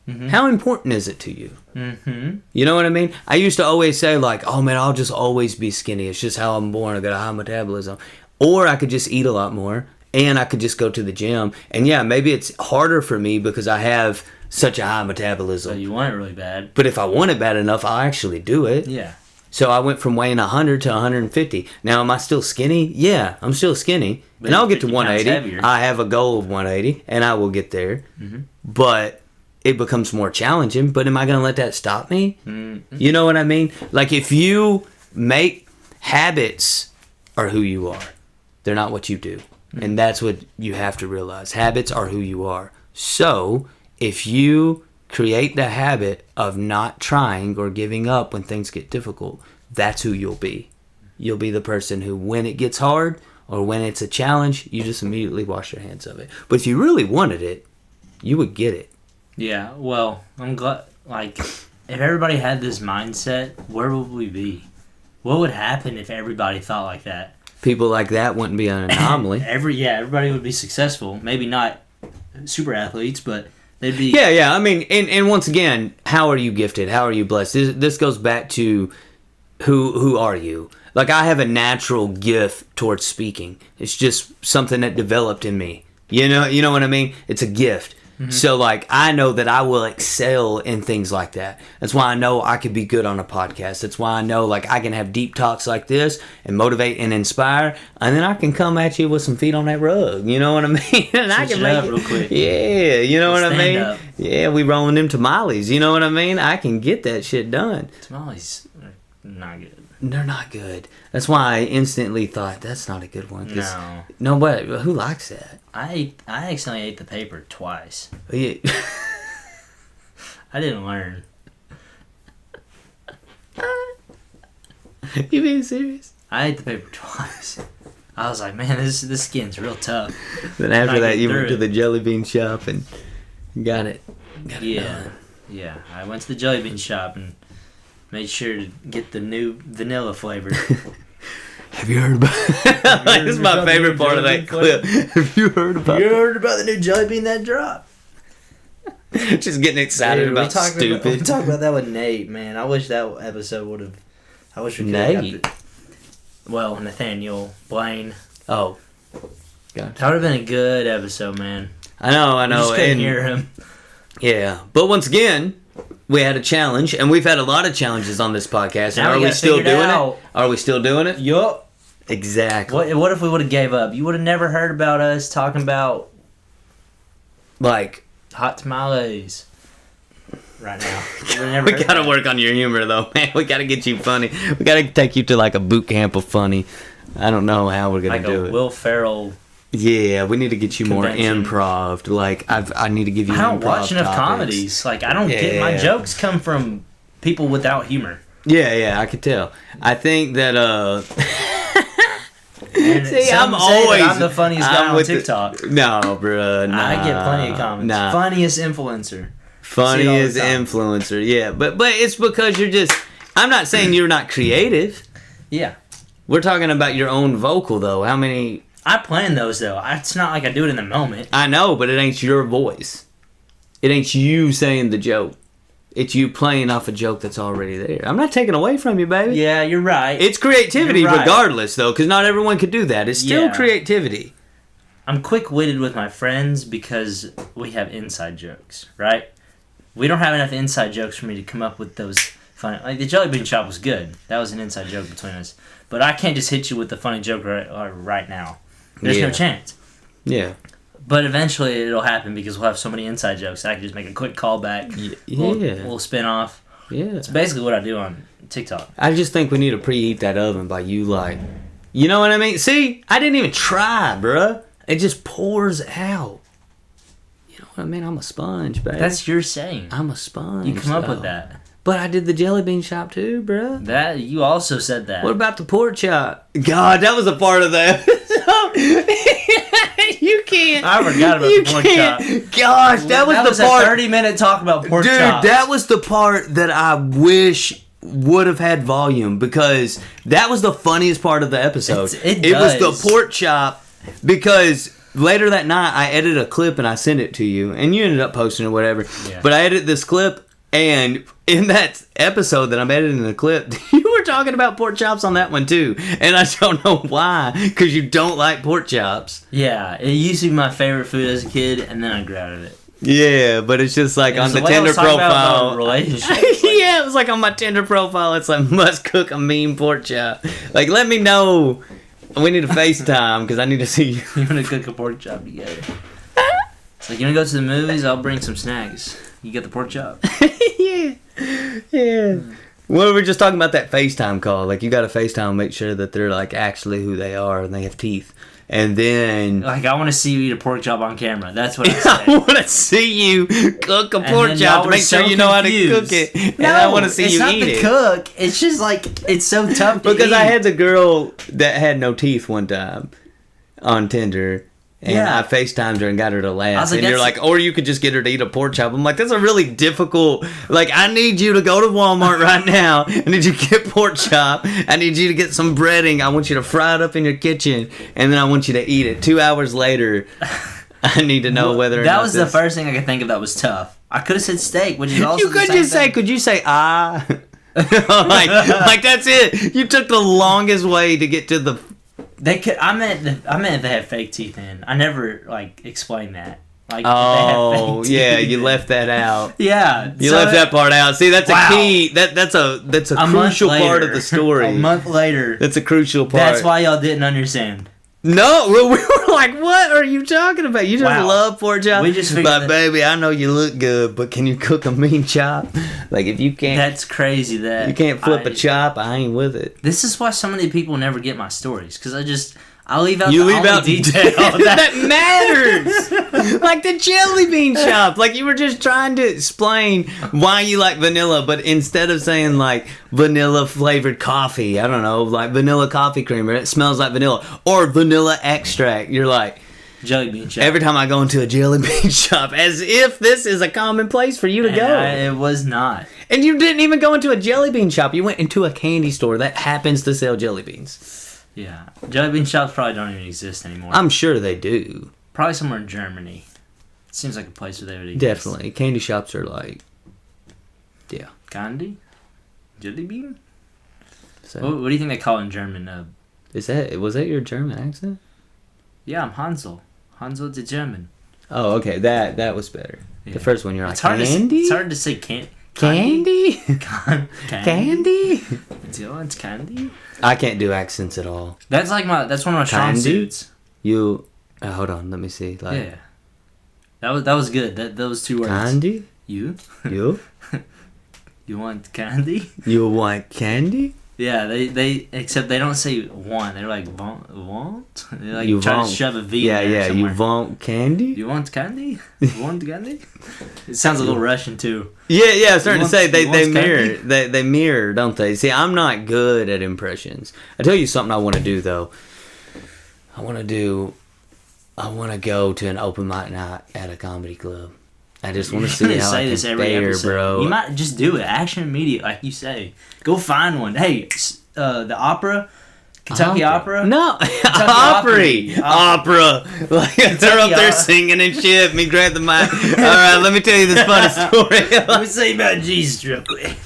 Mm-hmm. How important is it to you? Mm-hmm. You know what I mean? I used to always say like, oh man, I'll just always be skinny. It's just how I'm born. I got a high metabolism. Or I could just eat a lot more and I could just go to the gym. And yeah, maybe it's harder for me because I have such a high metabolism. So you want it really bad. But if I want it bad enough, I'll actually do it. Yeah. So I went from weighing 100 to 150. Now, am I still skinny? Yeah, I'm still skinny. But and I'll get to 180. I have a goal of 180 and I will get there. Mm-hmm. But it becomes more challenging, but am I going to let that stop me? Mm-hmm. You know what I mean? Like if you make habits are who you are. They're not what you do. Mm-hmm. And that's what you have to realize. Habits are who you are. So if you create the habit of not trying or giving up when things get difficult, that's who you'll be. You'll be the person who, when it gets hard or when it's a challenge, you just immediately wash your hands of it. But if you really wanted it, you would get it. Yeah, well, I'm glad, like, if everybody had this mindset, where would we be? What would happen if everybody thought like that? People like that wouldn't be an anomaly. Everybody would be successful. Maybe not super athletes, but they'd be... Yeah, I mean, and once again, how are you gifted? How are you blessed? This goes back to who are you? Like, I have a natural gift towards speaking. It's just something that developed in me. You know what I mean? It's a gift. Mm-hmm. So, like, I know that I will excel in things like that. That's why I know I could be good on a podcast. That's why I know, like, I can have deep talks like this and motivate and inspire, and then I can come at you with some feet on that rug. You know what I mean? And I can make it real quick. Yeah, you know what I mean? Up. Yeah, we rolling them tamales. You know what I mean? I can get that shit done. Tamales are not good. They're not good. That's why I instantly thought that's not a good one. No, but who likes that? I accidentally ate the paper twice. Yeah. I didn't learn. You being serious? I ate the paper twice. I was like, man, this skin's real tough. Then after that, you went to the jelly bean shop and got it. Yeah. I went to the jelly bean shop and made sure to get the new vanilla flavor. Have you heard about this is my favorite part of that clip. Have you heard about the new jelly bean that dropped? Just getting excited about stupid. We talked about that with Nate, man. I wish that episode would have... I wish we could Nate? Well, Nathaniel, Blaine. Oh. Gotcha. That would have been a good episode, man. I know. We just couldn't hear him. Yeah. But once again... We had a challenge, and we've had a lot of challenges on this podcast. And are we still doing it? Are we still doing it? Yup. Exactly. What if we would have gave up? You would have never heard about us talking about... Like... Hot tamales. right now. Never We heard gotta that. work on your humor though, man. We gotta get you funny. We gotta take you to like a boot camp of funny. I don't know how we're gonna like do a it. Will Ferrell. Yeah, we need to get you more Convention. improv. Like I need to give you. I don't improv watch enough topics. comedies. Like I don't get my Yeah. jokes come from people without humor. Yeah, I could tell. I think that And See, some I'm say that always I'm the funniest guy I'm on with the- TikTok. No, bruh. Nah, I get plenty of comments. Nah. Funniest influencer. Funniest See it all the time. influencer. Yeah, but it's because you're just. I'm not saying you're not creative. Yeah. We're talking about your own vocal though. How many? I plan those though. It's not like I do it in the moment. I know, but it ain't your voice. It ain't you saying the joke. It's you playing off a joke that's already there. I'm not taking away from you, baby. Yeah, you're right. It's creativity You're right. regardless, though, because not everyone could do that. It's still Yeah. creativity. I'm quick-witted with my friends because we have inside jokes, right? We don't have enough inside jokes for me to come up with those funny. Like the Jelly Bean Shop was good. That was an inside joke between us. But I can't just hit you with the funny joke right now. There's Yeah. no chance. Yeah. But eventually it'll happen because we'll have so many inside jokes. I can just make a quick callback. Yeah. We'll spin off. Yeah. It's basically what I do on TikTok. I just think we need to preheat that oven by you, like, you know what I mean? See, I didn't even try, bruh. It just pours out. You know what I mean? I'm a sponge, baby. That's your saying. I'm a sponge. You come up though. with that. But I did the Jelly Bean Shop too, bruh. That you also said that. What about the pork chop? God, that was a part of the episode. You can't. I forgot about you the pork can't. chop. Gosh, that was the part. a 30-minute talk about pork Dude, chops. that was the part that I wish would have had volume because that was the funniest part of the episode. It was does. the pork chop because later that night I edited a clip and I sent it to you and you ended up posting it, whatever. Yeah. But I edited this clip and in that episode that I'm editing the clip, you were talking about pork chops on that one too. And I don't know why, because you don't like pork chops. Yeah, it used to be my favorite food as a kid, and then I grew out of it. Yeah, but it's just like It on was the way I Tinder was talking about profile. the relationships. Like, Yeah, it was like on my Tinder profile. It's like must cook a mean pork chop. Like, let me know. We need a FaceTime because I need to see you. you want to cook a pork chop together? It's like, you want to go to the movies? I'll bring some snacks. You get the pork chop. Yeah. Well, we're just talking about that FaceTime call. Like, you got to FaceTime, make sure that they're like actually who they are and they have teeth. And then Like, I want to see you eat a pork chop on camera. That's what I I said. want to see you cook a And pork then chop y'all to were make sure so you know how to confused. cook it. And I want to see it's you not eat the it. cook. It's just like, it's so tough to Because eat. I had the girl that had no teeth one time on Tinder. And Yeah. I FaceTimed her and got her to laugh. I was like, and you're that's- like, or you could just get her to eat a pork chop. I'm like, that's a really difficult. Like, I need you to go to Walmart right now. I need you to get pork chop. I need you to get some breading. I want you to fry it up in your kitchen. And then I want you to eat it. 2 hours later, I need to know whether or that not was the this- first thing I could think of that was tough. I could have said steak, which is also You the could same just say, thing. could you say, ah? like that's it. You took the longest way to get to the. They could. I meant if they had fake teeth in. I never like explained that. Like if Oh, they had fake yeah, teeth. you left that out. Yeah, You so left that part out. See, that's Wow. a key. That's a a month crucial part later- of the story. A month later, That's a crucial part. that's why y'all didn't understand. No, we were like, what are you talking about? You just Wow. love pork chop. We just figured but that- baby, I know you look good, but can you cook a mean chop? Like if you can't, That's crazy. That you can't flip a a chop. I ain't with it. This is why so many people never get my stories because I leave out You the leave only out detail that matters. Like the jelly bean chop. Like you were just trying to explain why you like vanilla, but instead of saying like vanilla flavored coffee, I don't know, like vanilla coffee creamer, it smells like vanilla, or vanilla extract. You're like, jelly bean shop. every time I go into a jelly bean shop, as if this is a common place for you to go. It was not. And you didn't even go into a jelly bean shop. You went into a candy store that happens to sell jelly beans. Yeah, jelly bean shops probably don't even exist anymore. I'm sure they do. Probably somewhere in Germany. Seems like a place where they would exist. Definitely. Candy shops are like, yeah. Candy? Jelly bean? So, What do you think they call it in German? was that your German accent? Yeah, I'm Hansel. Hansel the German. Oh, okay. That was better. Yeah. The first one, you're like, It's hard candy? it's hard to say candy. Candy? Candy? Candy? It's candy? I can't do accents at all. That's like that's one of my strong Candy? suits. You, hold on, let me see. Like, Yeah. That was good. Those two words. candy? You? You? You want candy? You want candy? Yeah, they except they don't say want. They're like want. They like You try want- to shove a V. Yeah, in there yeah. somewhere. You want candy? You want candy? You want candy? It sounds a little Russian too. Yeah, yeah. I was starting to want- say they you want mirror. candy? They mirror, don't they? See, I'm not good at impressions. I tell you something I want to do though. I want to go to an open mic night at a comedy club. I just want to see You're how gonna I say can this every fare, episode. bro. You might just do it. Action immediate, like you say. Go find one. Hey, the opera, Kentucky Opera. No, Opry. opera. Like they're up there singing and shit. Me grab the mic. All right, let me tell you this funny story. Let me say about Jesus real quick.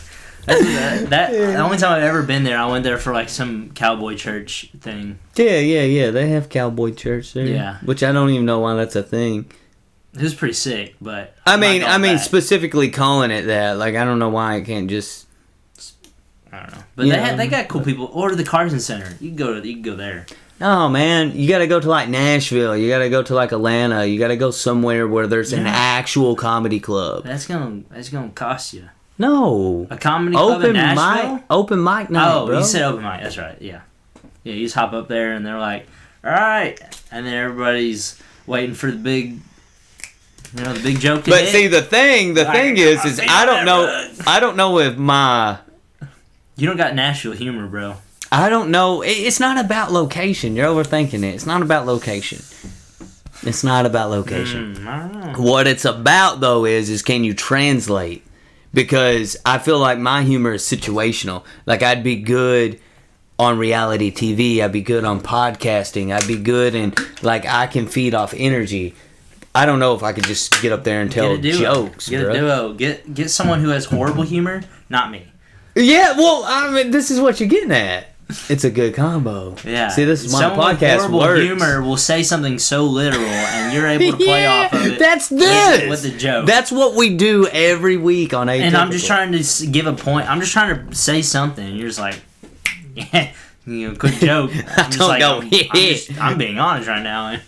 The only time I've ever been there, I went there for like some cowboy church thing. Yeah. They have cowboy church there. Yeah. Which I don't even know why that's a thing. It was pretty sick, but I I'm not mean, going back. specifically calling it that. Like, I don't know why it can't just. I don't know, but Yeah. they got cool people. Or the Carson Center. You can go there. Oh man, you gotta go to like Nashville. You gotta go to like Atlanta. You gotta go somewhere where there's an Yeah. actual comedy club. That's gonna cost you No. a comedy club in Nashville. Open mic night, Oh, bro. you said open mic. That's right. Yeah. You just hop up there and they're like, "All right," and then everybody's waiting for the big joke to But hit. see, the thing is, I don't know. Neighborhood. I don't know if my. You don't got Nashville humor, bro. I don't know. It's not about location. You're overthinking it. It's not about location. It's not about location. I don't know. What it's about though is can you translate? Because I feel like my humor is situational. Like I'd be good on reality TV. I'd be good on podcasting. I'd be good in like I can feed off energy. I don't know if I could just get up there and tell Get a duo. jokes, Get bro. a duo. Get someone who has horrible humor. Not me. Yeah, well, I mean, this is what you're getting at. It's a good combo. Yeah. See, this is why the Someone with podcast horrible works. humor will say something so literal, and you're able to play off of it. That's this. with the joke. That's what we do every week on Atypical. And I'm just trying to give a point. I'm just trying to say something. And you're just like, yeah, quick joke. I'm just Don't like, go, I'm being honest right now. And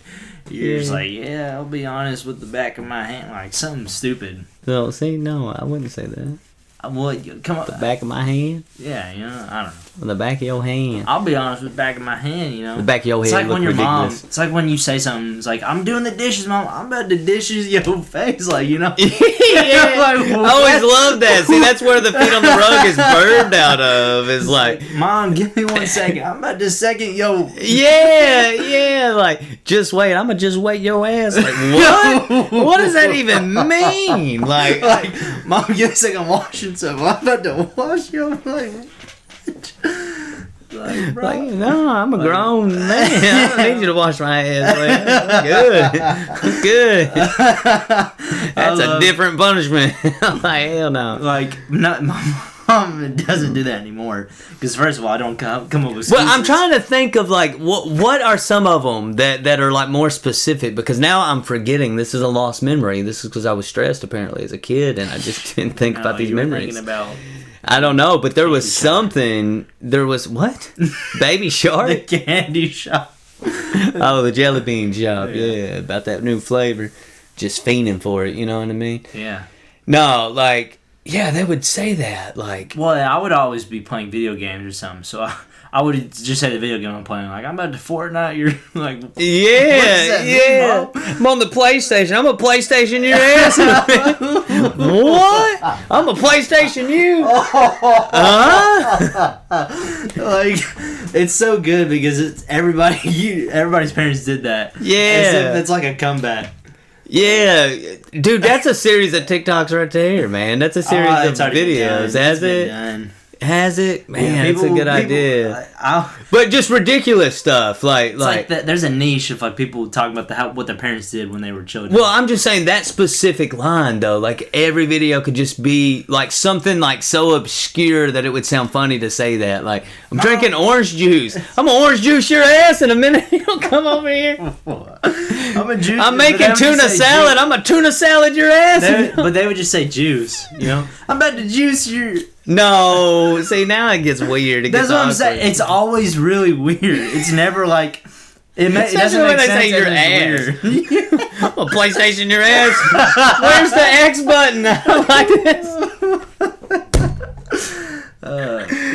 you're just Yeah. like, yeah, I'll be honest with the back of my hand, like something stupid. No, see, no, I wouldn't say that. What? Come on. The back of my hand? Yeah, I don't know. On the back of your hand. I'll be honest with the back of my hand. The back of your It's head like look when your ridiculous. mom. It's like when you say something. It's like, I'm doing the dishes, mom. I'm about to dishes your face, like yeah, Like, I always what? love that. See, that's where the feet on the rug is birthed out of. Is like, Mom, give me 1 second. I'm about to second yo. yeah, like, just wait. I'm gonna just wait your ass. Like, what? What does that even mean? Like, Mom, give me a second. I'm washing something. I'm about to wash your like, like, bro. like, no, I'm a grown man. I don't need you to wash my ass. Like, I'm good. I'm good. That's a different punishment. Like, hell no. Like, not my mom doesn't do that anymore. Because first of all, I don't come up with excuses. Well, I'm trying to think of like what are some of them that are like more specific, because now I'm forgetting. This is a lost memory. This is because I was stressed apparently as a kid and I just didn't think about these you were memories. thinking about I don't know, but there was something. There was what? Baby the Shark? candy shop. Oh, the jelly bean shop. Yeah, about that new flavor. Just fiending for it. You know what I mean? Yeah. No, like yeah, they would say that like. Well, I would always be playing video games or something, so I would just say the video game I'm playing. Like, I'm about to Fortnite. You're like, Yeah, What does that mean, yeah. Mom? I'm on the PlayStation. I'm a PlayStation your ass. In a minute. What? I'm a PlayStation you. Huh? like, it's so good because it's everybody's parents did that. Yeah. It's like a comeback. Yeah, dude, that's a series of TikToks right there, man. That's a series It's of already been videos. done. Has It's been it? done. Has it? Man, it's a good idea. I'll, But just ridiculous stuff, like It's like that. There's a niche of like people talking about what their parents did when they were children. Well, I'm just saying that specific line though. Like every video could just be like something like so obscure that it would sound funny to say that. Like I'm drinking orange juice. I'm gonna orange juice your ass in a minute. You don't come over here. I'm making tuna salad. I'm a tuna salad your ass. But they would just say juice. You know, I'm about to juice your. No, see now it gets weird. That's what I'm saying. It's always really weird. It's never like. It doesn't Especially when make they sense. say your and it's ass. weird. I'm a PlayStation your ass. Where's the X button? Like this.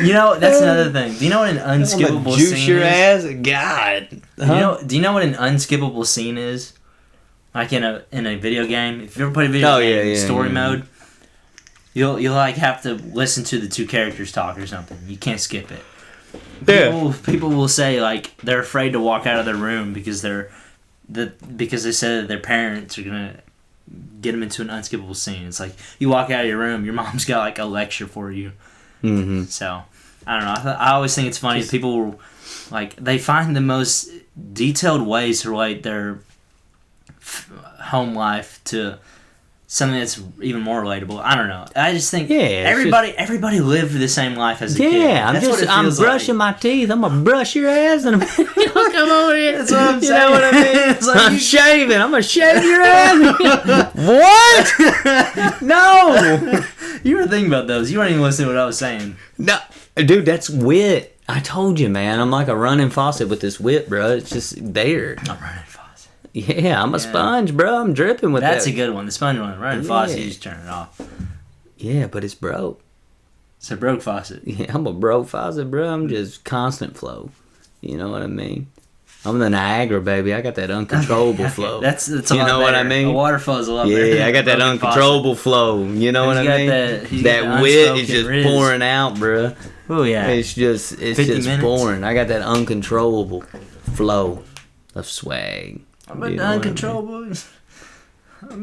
You know, that's another thing. Do you know what an unskippable Juice scene your is? ass, God. Do you know what an unskippable scene is? Like in a video game. If you ever play a video game story mode, you'll like have to listen to the two characters talk or something. You can't skip it. People will say like they're afraid to walk out of their room because because they said that their parents are gonna get them into an unskippable scene. It's like you walk out of your room, your mom's got like a lecture for you. Mm-hmm. So I don't know. I always think it's funny. People like they find the most detailed ways to relate their home life to something that's even more relatable. I don't know. I just think everybody lived the same life as a kid. Yeah, I'm brushing my teeth. I'm gonna brush your ass and come over here. That's what I'm saying. You know what I mean? It's like I'm shaving. I'm gonna shave your ass. What? No. You were thinking about those. You weren't even listening to what I was saying. No, dude, that's wit. I told you, man. I'm like a running faucet with this wit, bro. It's just there. I'm running faucet. Yeah, I'm a sponge, bro. I'm dripping with that. That's a good one. The sponge one. Running faucet, you just turn it off. Yeah, but it's broke. It's a broke faucet. Yeah, I'm a broke faucet, bro. I'm just constant flow. You know what I mean? I'm the Niagara, baby. I got that uncontrollable flow. That's a you lot know better. what I mean? A waterfall is a lot better. Yeah, I got that uncontrollable flow. You know what I mean? That wit is just pouring out, bro. Oh yeah. It's just pouring. I got that uncontrollable flow of swag. I'm about the uncontrollable. I'm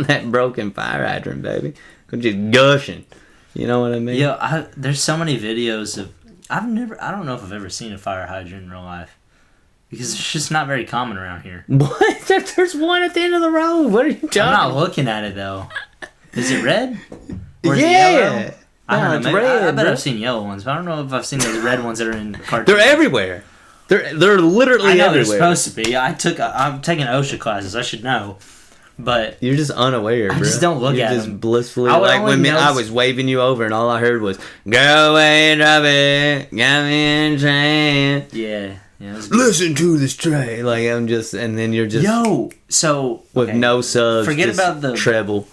that broken fire hydrant, baby. I'm just gushing. You know what I mean? Yeah, there's so many videos of I don't know if I've ever seen a fire hydrant in real life. Because it's just not very common around here. What? There's one at the end of the road. What are you talking about? I'm not looking at it though. Is it red? Or is it yellow? I don't know. It's Maybe, red, I bet bro. I've seen yellow ones, but I don't know if I've seen the red ones that are in cartoons. They're everywhere. They're literally I know everywhere. they're supposed to be. I'm taking OSHA classes. I should know. But you're just unaware, bro. I just don't look you're at just them. blissfully like when I was waving you over and all I heard was "Go away, drop it, got me in train." Yeah. Listen to this train, like I'm just, and then you're just with no subs. Forget about the treble.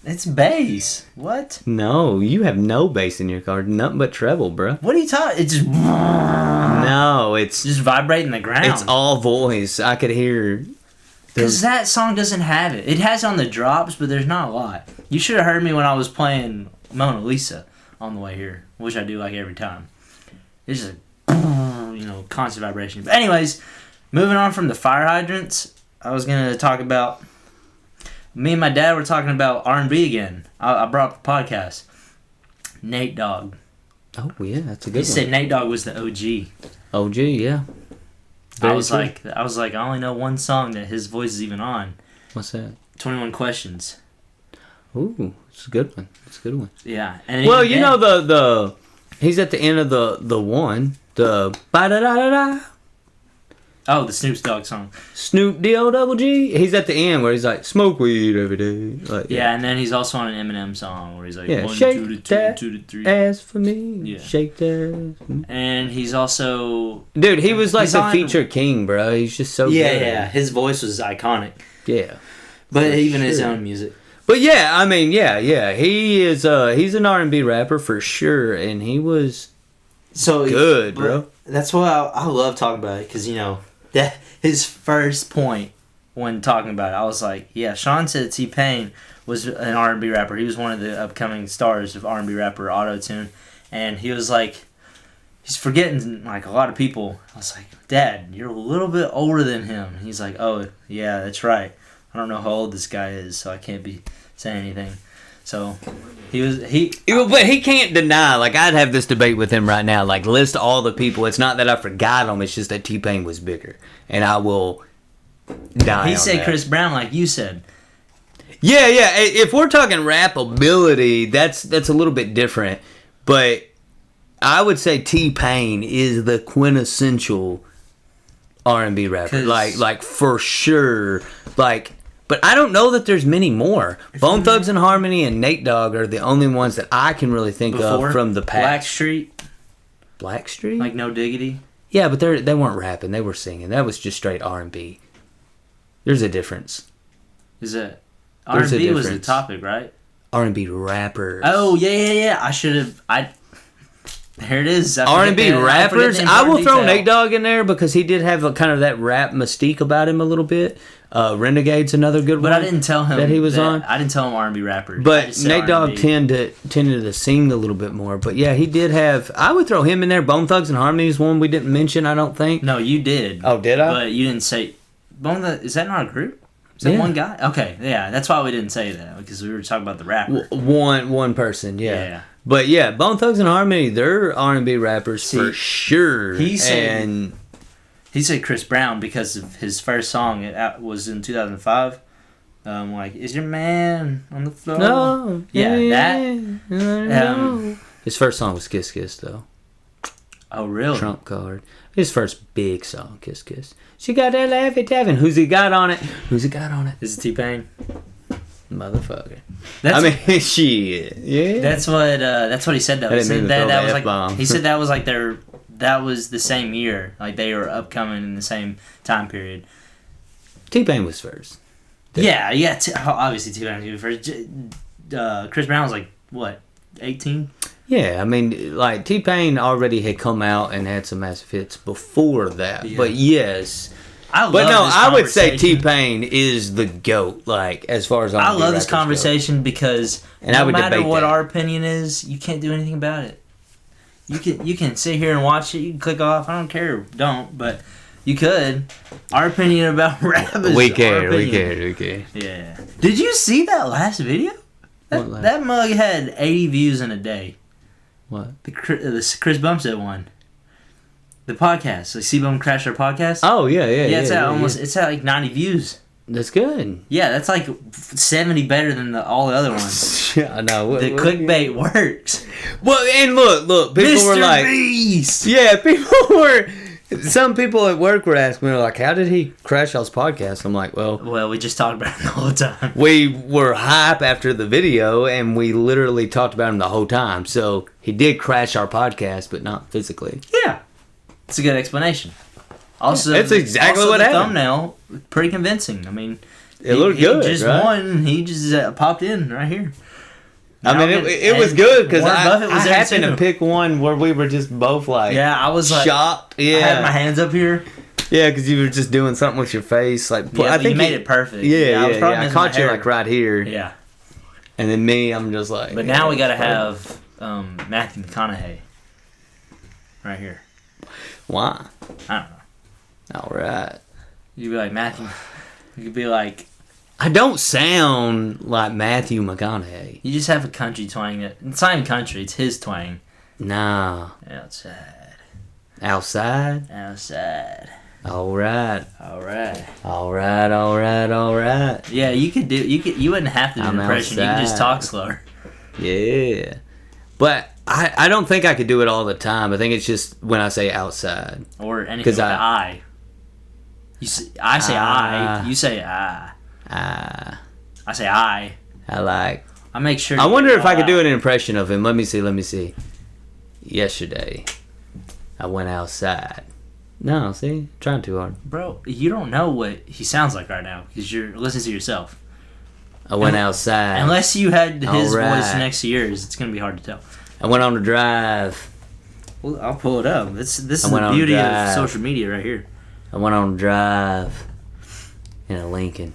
It's bass. What? No, you have no bass in your car. Nothing but treble, bro. What are you talking? It's just no, it's just vibrating the ground. It's all voice. I could hear. Because that song doesn't have it. It has on the drops, but there's not a lot. You should have heard me when I was playing Mona Lisa on the way here, which I do like every time. It's just constant vibration. But anyways, moving on from the fire hydrants, I was going to talk about, me and my dad were talking about R&B again. I brought up the podcast. Nate Dogg. Oh, yeah, that's a good one. He said Nate Dogg was the OG. OG, yeah. I was like, I only know one song that his voice is even on. What's that? 21 Questions. Ooh, it's a good one. It's a good one. Yeah. And well, you know the he's at the end of the one, the ba-da-da-da-da. Oh, the Snoop Dogg song. Snoop D-O-double-G. He's at the end where he's like, smoke weed every day. Like, yeah, and then he's also on an Eminem song where he's like, yeah, 1, shake 2 to 2, that 2 to 3. ass for me. Yeah. Shake that ass for me. And he's also... Dude, he was like the feature king, bro. He's just so good. Yeah. His voice was iconic. Yeah. But even his own music. But yeah, I mean, yeah. He is, he's an R&B rapper for sure, and he was good, bro. That's why I love talking about it, because, that his first point when talking about it, I was like, yeah, Sean said T-Pain was an R&B rapper. He was one of the upcoming stars of R&B rapper Auto-Tune. And he was like, he's forgetting like a lot of people. I was like, Dad, you're a little bit older than him. And he's like, oh, yeah, that's right. I don't know how old this guy is, so I can't be saying anything. So but he can't deny. Like, I'd have this debate with him right now. Like, list all the people. It's not that I forgot them. It's just that T-Pain was bigger, and I will die. He on said that. Chris Brown, like you said. Yeah. If we're talking rap ability, that's a little bit different. But I would say T-Pain is the quintessential R&B rapper. Like for sure. Like. But I don't know that there's many more. Bone Thugs and Harmony and Nate Dogg are the only ones that I can really think of from the past. Blackstreet? Like No Diggity? Yeah, but they weren't rapping. They were singing. That was just straight R&B. There's a difference. Is it There's a R&B was the difference. topic, right? R&B rappers. Oh yeah. I should have. There it is. R&B rappers. I will throw Nate Dogg. Dogg in there because he did have a kind of that rap mystique about him a little bit. Renegade's another good But one. I didn't tell him that he was on. I didn't tell him R&B rappers. I But just said Nate Dogg R&B. tended to sing a little bit more. But yeah, he did have. I would throw him in there. Bone Thugs and Harmony is one we didn't mention. I don't think. No, you did. Oh, did I? But you didn't say. Is that not a group? Is that Yeah. one guy? Okay, yeah. That's why we didn't say that because we were talking about the rapper. One person. Yeah. Yeah. But yeah, Bone Thugs and Harmony, they're R&B rappers See, for sure. he said- and He said Chris Brown because of his first song. It was in 2005. Like, is your man on the floor? no, Yeah, that. His first song was Kiss Kiss though. Oh, really? Trump card. His first big song, Kiss Kiss. She got that Laffy Taffy. Who's he got on it? Who's he got on it? Is it T-Pain? Motherfucker. That's, I mean, shit. Yeah. that's what he said though. I He didn't mean said to throw that the was F-bomb. like he said that was like that was the same year. Like they were upcoming in the same time period. T-Pain was first. Yeah. Obviously T-Pain was first. Chris Brown was like what, 18? Yeah, I mean, like, T-Pain already had come out and had some massive hits before that. Yeah. But yes. I But love no, this I would say conversation. T-Pain is the GOAT, like, as far as I R&B love this rappers go. conversation because And I no would matter debate what that. our opinion is, you can't do anything about it. You can sit here and watch it. You can click off. I don't care. Don't. But you could. Our opinion about rap is We our care, we opinion. care, we care. Yeah. Did you see that last video? What last- That mug had 80 views in a day. What? The Chris Bumstead one. The podcast. Like C-Bum Crashed Our Podcast. Oh, yeah. It's at it's at like 90 views. That's good. Yeah, that's like 70 better than all the other ones. Yeah, I know. The clickbait works. Well, and look, people Mr. were like, Beast! yeah, people were, some people at work were asking me, like, how did he crash y'all's podcast? I'm like, Well, we just talked about it the whole time. we were hype after the video, and we literally talked about him the whole time. So he did crash our podcast, but not physically. Yeah. It's a good explanation. Also, That's exactly also what the happened. thumbnail, pretty convincing. I mean, It looked good, He just right? won. He just popped in right here. I mean, Now it was good because Warren I Buffett was there happened too. to pick one where we were just both like, Yeah, I was like, shocked. I had my Yeah, hands up here. yeah, because you were just doing something with your face, like Yeah, I but think you made it perfect. Yeah, I was probably I missing my caught you hair. like right here, Yeah, and then me, I'm just like. but now we gotta have Matthew McConaughey right here. Why? I don't know. All right. You'd be like Matthew. You could be like, I don't sound like Matthew McConaughey. you just have a country twang. It's not even country. It's his twang. Nah. Outside. Outside. All right. All right. All right. All right. All right. Yeah, you could do. You wouldn't have to do I'm an impression. You could just outside. talk slower. Yeah. But I don't think I could do it all the time. I think it's just when I say outside. Or anything 'Cause with the I. I say I. Ah. You say I. I I say I. like. I make sure. I you wonder get if I could all do out. an impression of him. Let me see. Yesterday, I went outside. No, see? Trying too hard. Bro, you don't know what he sounds like right now because you're listening to yourself. I went outside. Unless you had his Alright. voice next to yours, it's gonna be hard to tell. I went on the drive. Well, I'll pull it up. This is I went the on beauty of drive. social media right here. I went on a drive in a Lincoln.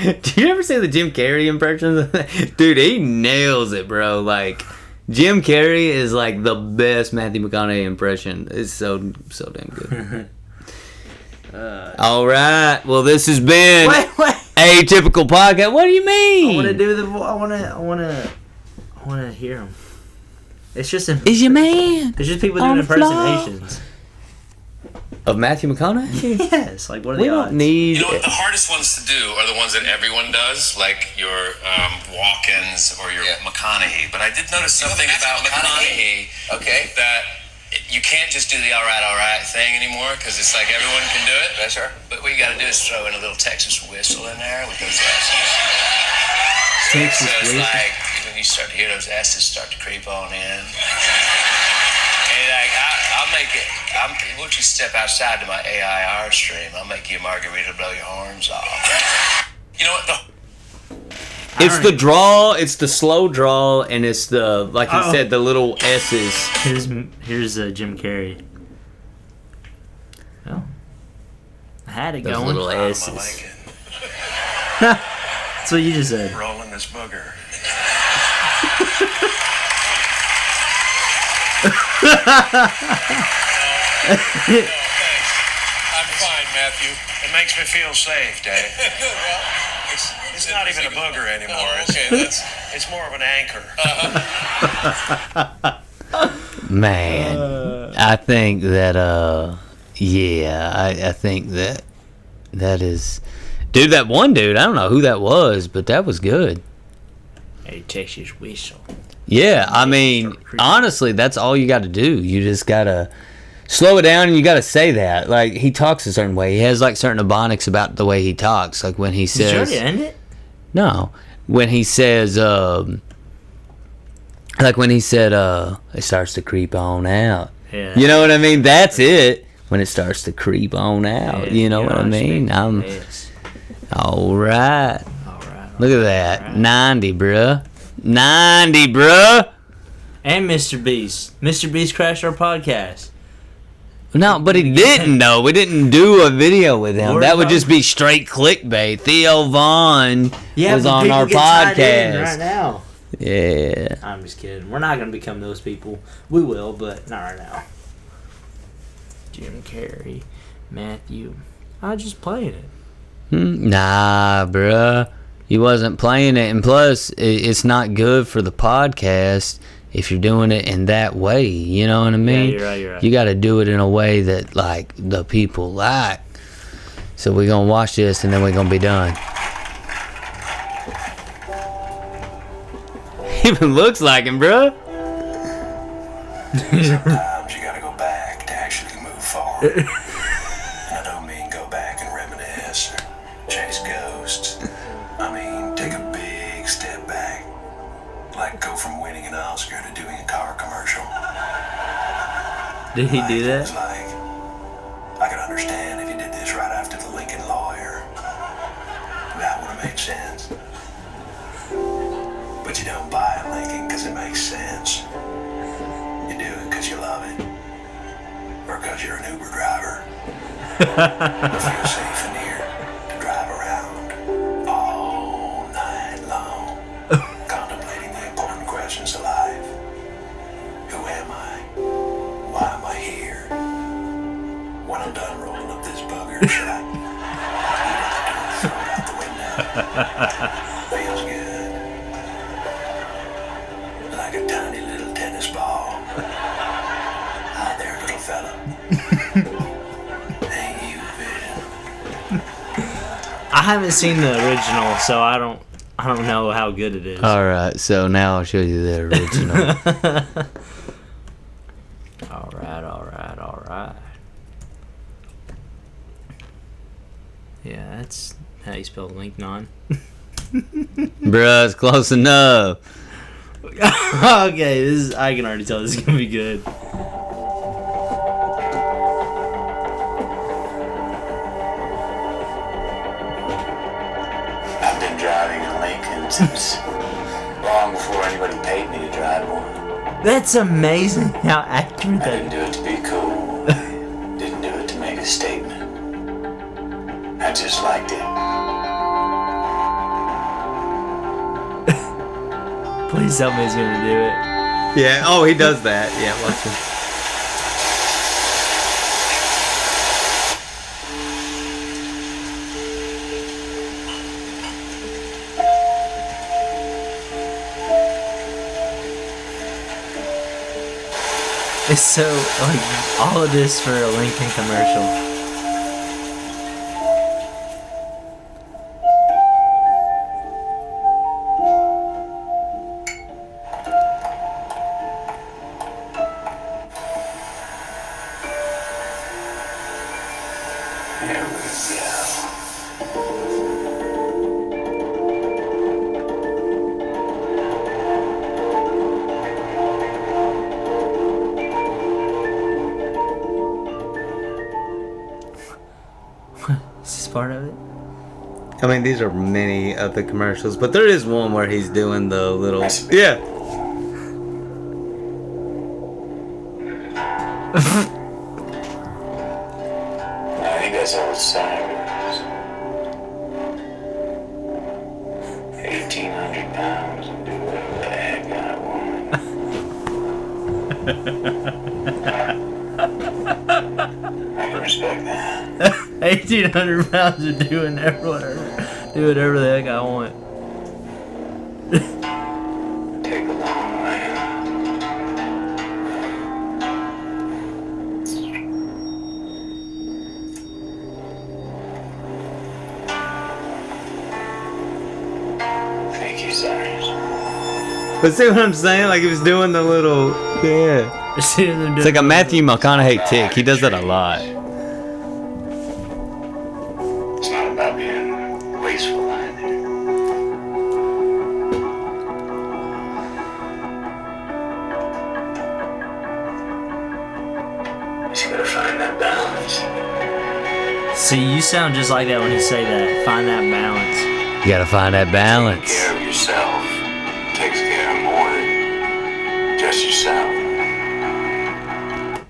Do you ever see the Jim Carrey impressions? Dude, he nails it, bro. Like, Jim Carrey is like the best Matthew McConaughey impression. It's so damn good. All right. Well, this has been Wait. Atypical Podcast. What do you mean? I want to do the. I want to hear him. It's just. Is your man It's just people on doing the floor? impersonations. of Matthew McConaughey? Yes. Like what are We the odds? don't need. You know what? The hardest ones to do are the ones that everyone does, like your Walkins or your McConaughey. But I did notice something about McConaughey. Okay. That you can't just do the all right thing anymore because it's like everyone can do it. Yes, sir. But what you got to do is throw in a little Texas whistle in there with those asses. Texas So it's whistle? like when you start to hear those asses start to creep on in. And like I'll make Won't you step outside to my AIR stream? I'll make you a margarita, blow your horns off. You know what? It's the draw, it's the slow draw, and it's the, like he said, the little S's. Here's Jim Carrey. Well, I had it Those going. little S's. That's what you just said. Rolling this booger. I'm fine, Matthew. It makes me feel safe, Dave. Well, it's not even a booger anymore. It's more of an anchor. Man, I think that, I think that is... Dude, that one dude, I don't know who that was, but that was good. Hey, Texas whistle. Yeah, I mean, honestly, that's all you got to do. You just got to slow it down, and you got to say that. Like, he talks a certain way. He has, like, certain ebonics about the way he talks. Like, when he says... Did you already end it? No. When he says, like, when he said, it starts to creep on out. Yeah. You know what I mean? That's it. When it starts to creep on out. Yeah, you know what I mean? Yes. All right. All right. Look at that. Right. 90, bruh. 90, bruh. And Mr. Beast. Mr. Beast crashed our podcast. No, but he didn't, though. We didn't do a video with him. That would just be straight clickbait. Theo Vaughn was on our podcast. Right now. Yeah. I'm just kidding. We're not going to become those people. We will, but not right now. Jim Carrey, Matthew. I was just playing it. Nah, bruh. You wasn't playing it. And plus, it's not good for the podcast if you're doing it in that way. You know what I mean? Yeah, you're right. You got to do it in a way that, like, the people like. So we're going to watch this, and then we're going to be done. Even looks like him, bruh. Sometimes you gotta go back to actually move forward. And I don't mean go back and reminisce or chase ghosts. I mean take a big step back. Like go from winning an Oscar to doing a car commercial. Did he do It was that? like, I could understand if you did this right after the Lincoln Lawyer. That would have made sense. But you don't buy a Lincoln because it makes sense. You do it because you love it. Or because you're an Uber driver. You feel safe in here to drive around all night long, contemplating the important questions of life. Who am I? Why am I here? When I'm done rolling up this booger, should I eat it or throw it out the window? Feels good. Like a tiny little tennis ball. Hi there, little fella. Ain't you vision? I haven't seen the original, so I don't know how good it is. All right, so now I'll show you the original. All right. Yeah, that's how you spell Lincoln. Bruh, it's close enough. Okay, I can already tell this is gonna be good. I've been driving a Lincoln since long before anybody paid me to drive one. That's amazing how accurate I that didn't do it to be cool. Didn't do it to make a statement. I just liked it. Please tell me he's gonna do it. Yeah, oh, he does that. Yeah, watch him. It's so, like, all of this for a Lincoln commercial. There we go. Is this part of it? I mean, these are many of the commercials, but there is one where he's doing the little. Yeah. I think that's all it's time. 1,800 pounds and do whatever the heck I want. I can respect that. 1,800 pounds of doing whatever the heck I want. Take a long way. Thank you, Cyrus. But see what I'm saying? Like he was doing the little. Yeah. It's like a Matthew McConaughey tick. He does that a lot. It's not about being wasteful either. You just gotta find that balance. See, you sound just like that when you say that. Find that balance. You gotta find that Take balance. care of yourself takes care of more than just yourself.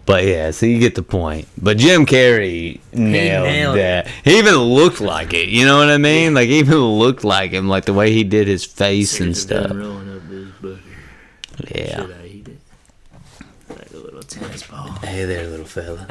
But yeah, so you get the point. But Jim Carrey nailed nailed that. He even looked like it. You know what I mean? Like he even looked like him, like the way he did his face and stuff. Rolling up this butter. Yeah. Should I eat it? Like a little tennis ball. Hey there, little fella.